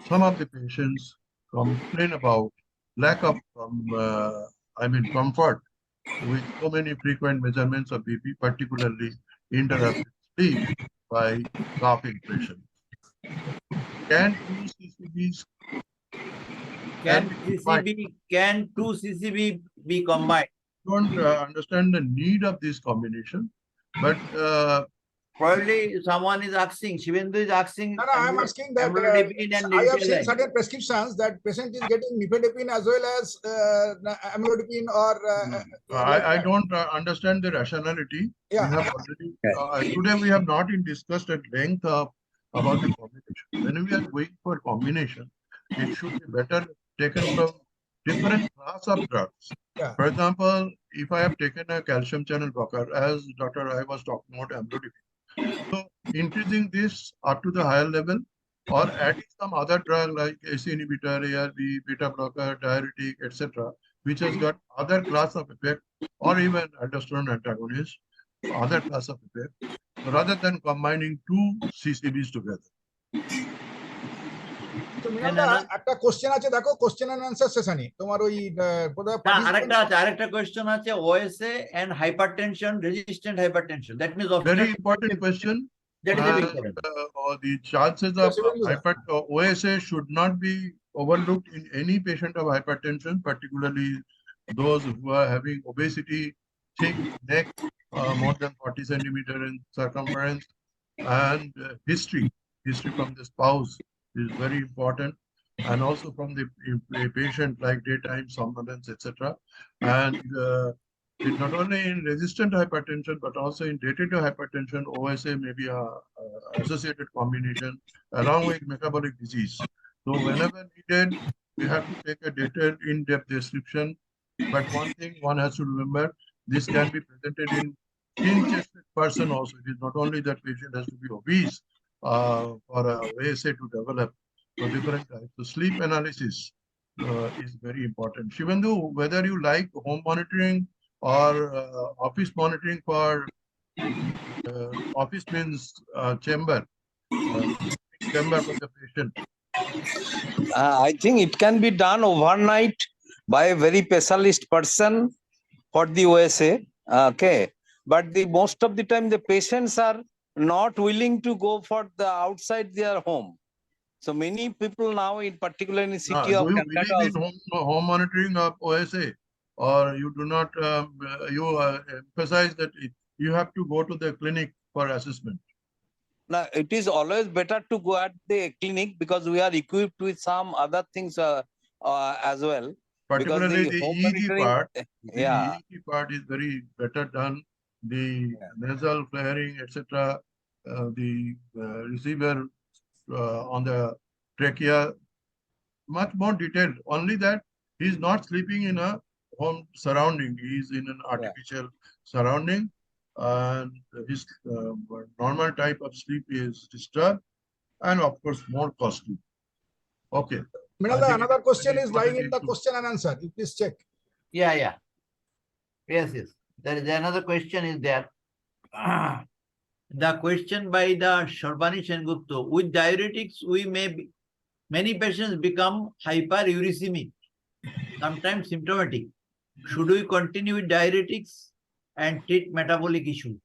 some of the patients complain about lack of comfort with so many frequent measurements of BP, particularly interrupted sleep by coughing patients. Can two CCB be combined? Don't understand the need of this combination, but probably someone is asking, Shivendu is asking. No, I am asking that I have seen certain prescriptions that patient is getting nifedipine as well as amlodipine or. I don't understand the rationality. Yeah. We have already, today we have not discussed at length about the combination. When we are going for combination, it should be better taken from different class of drugs. Yeah. For example, if I have taken a calcium channel blocker, as Dr. I was talking about amlodipine, so increasing this up to the higher level or adding some other drug like AC inhibitor, ARB, beta blocker, diuretic, etc., which has got other class of effect, or even aldosterone antagonist, other class of effect, rather than combining two CCBs together. তো মৃণালদা একটা question আছে, দেখো question and answer সেশনে তোমার ওই বোধহয় আরেকটা question আছে OSA and hypertension, resistant hypertension. That means Very important question. That is very And, important. the chances of OSA should not be overlooked in any patient of hypertension, particularly those who are having obesity, thick neck, more than 40 centimeter in circumference, and history from the spouse is very important, and also from the patient like daytime somnolence, etc. And not only in resistant hypertension, but also in day-to-day hypertension, OSA may be a associated combination along with metabolic disease. So whenever needed, we have to take a detailed in-depth description. But one thing one has to remember, this can be presented in thin-chested person also. It is not only that patient has to be obese for a OSA to develop for different types. So sleep analysis is very important. Shivandu, whether you like home monitoring or office monitoring for office means chamber for the patient. I think it can be done overnight by a very specialist person for the OSA. Okay, but the most of the time the patients are not willing to go for the outside their home. So many people now, in particular in the city of Do you Calcutta, believe in home monitoring of OSA, or you do not? You emphasize that you have to go to the clinic for assessment. now it is always better to go at the clinic because we are equipped with some other things as well. Particularly the home EEG monitoring- part. The Yeah. EEG part is very better done. The nasal flaring, etc. The receiver on the trachea, much more detailed. Only that he's not sleeping in a home surrounding. He's in an artificial surrounding, and his normal type of sleep is disturbed, and of course more costly. Okay. Mrinalda, another question is lying in the issue. question and answer. You please check. Yeah. Yes. There is another question is there. The question by the Sharbani Sengupta, with diuretics, many patients become hyperuricemic, sometimes symptomatic. Should we continue with diuretics and treat metabolic issues?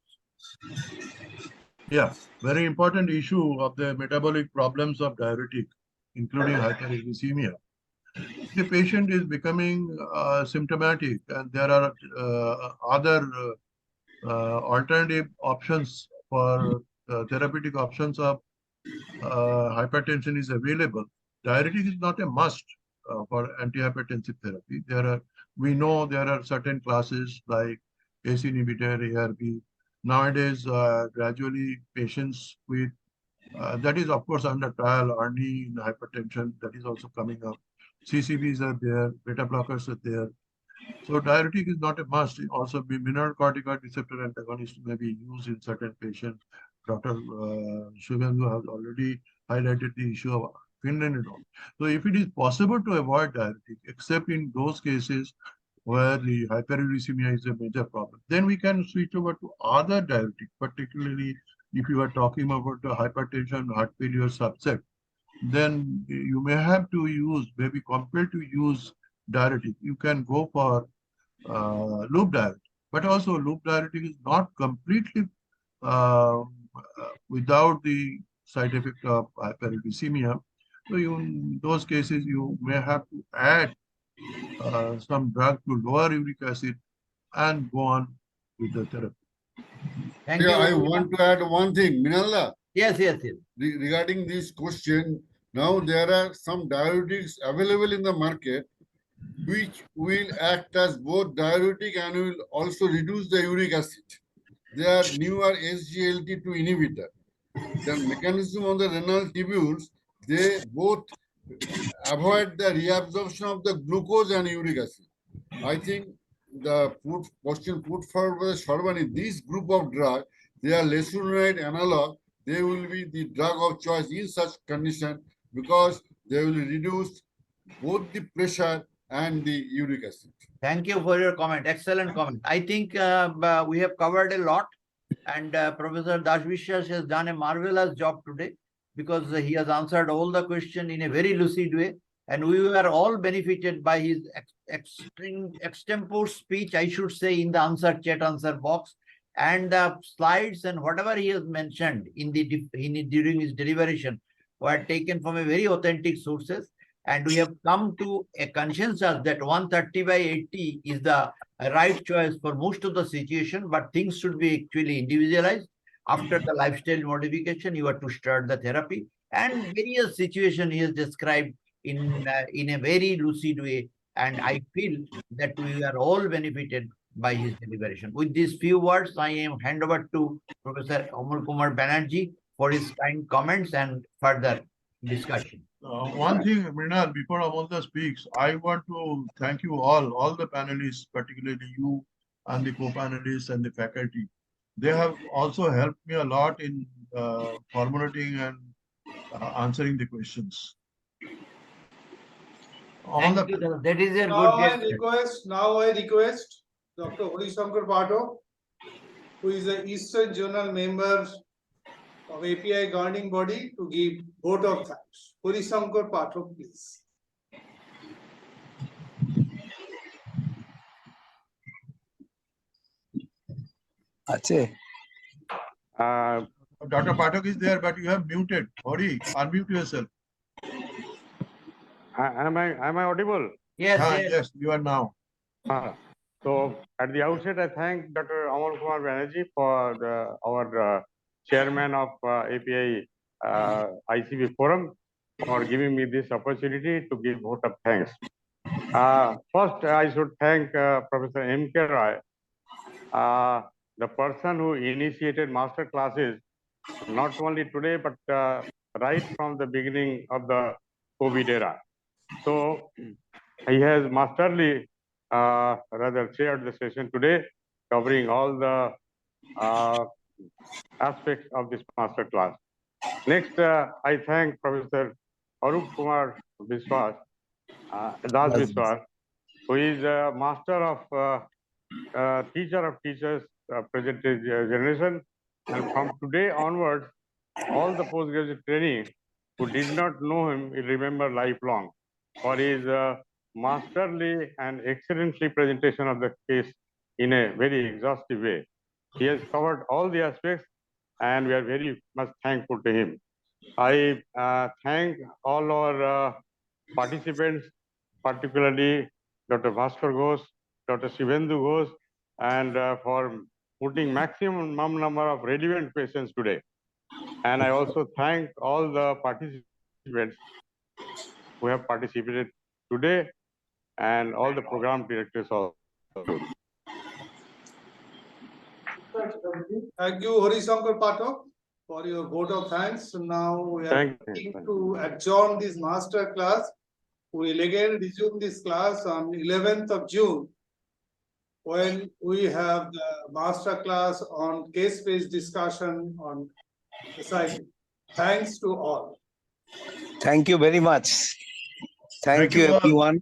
Yeah, very important issue of the metabolic problems of diuretic, including hyperuricemia. The patient is becoming symptomatic, and there are other alternative options for therapeutic options of hypertension is available. Diuretic is not a must for antihypertensive therapy. We know there are certain classes like ACE inhibitor, ARB. Nowadays, gradually patients with that is of course under trial, ARNI in hypertension, that is also coming up. CCBs are there, beta blockers are there. So diuretic is not a must. Also, mineralocorticoid receptor antagonist may be used in certain patients. Dr. Shivandu has already highlighted the issue of phenylnedone. So if it is possible to avoid diuretic, except in those cases where the hyperuricemia is a major problem, then we can switch over to other diuretic, particularly if you are talking about the hypertension, heart failure subset, then you may have to use, maybe compelled to use diuretic. You can go for loop diuretic, but also loop diuretic is not completely without the side effect of hyperuricemia. So in those cases, you may have to add some drug to lower uric acid and go on with the therapy. Thank Yeah, you. I want to add one thing, Minalla. Yes. Regarding this question, now there are some diuretics available in the market which will act as both diuretic and will also reduce the uric acid. They are newer SGLT2 inhibitor. The mechanism of the renal tubules, they both avoid the reabsorption of the glucose and uric acid. I think the question put forward by Sharvani, this group of drug, they are lesuronide analog, they will be the drug of choice in such condition because they will reduce both the pressure and the uric acid. Thank you for your comment. Excellent comment. I think we have covered a lot, and Professor Biswas has done a marvelous job today because he has answered all the questions in a very lucid way, and we were all benefited by his extempore speech, I should say, in the answer box, and the slides and whatever he has mentioned during his deliberation were taken from a very authentic sources. And we have come to a consensus that 130/80 is the right choice for most of the situation, but things should be actually individualized. After the lifestyle modification, you have to start the therapy, and various situations he has described in a very lucid way. And I feel that we are all benefited by his deliberation. With these few words, I am hand over to Professor Amol Kumar Banerjee for his kind comments and further discussion. One thing, Mrinal, before Amalda speaks, I want to thank you all the panelists, particularly you and the co-panelists and the faculty. They have also helped me a lot in formulating and answering the questions. Thank you. That is a Now good I request Dr. Harisankar Pato, who is the Eastern Journal member of API governing body, to give vote of thanks. Harisankar Pato, please. Dr. Pathak is there, but you have muted. Hori, unmute yourself. Am I audible? Yes, yes. Yes, you are now. So at the outset, I thank Dr. Amol Kumar Banerjee for our chairman of API ICB forum for giving me this opportunity to give vote of thanks. First, I should thank Professor M.K. Roy, the person who initiated master classes not only today, but right from the beginning of the COVID era. So he has masterly rather chaired the session today, covering all the aspects of this master class. Next, I thank Professor Arup Kumar Biswas, Biswas, who is a master of teacher of teachers, present generation. And from today onwards, all the postgraduate training who did not know him will remember lifelong for his masterly and excellently presentation of the case in a very exhaustive way. He has covered all the aspects, and we are very much thankful to him. I thank all our participants, particularly Dr. Bhaskar Ghosh, Dr. Shivendu Ghosh, and for putting maximum number of relevant questions today. And I also thank all the participants who have participated today and all the program directors also. Thank you, Harisankar Pato, for your vote of thanks. So now we are going to adjourn this master class. We will again resume this class on 11th of June, when we have the master class on case-based discussion on society. Thanks to all. Thank you very much. Thank you all. everyone.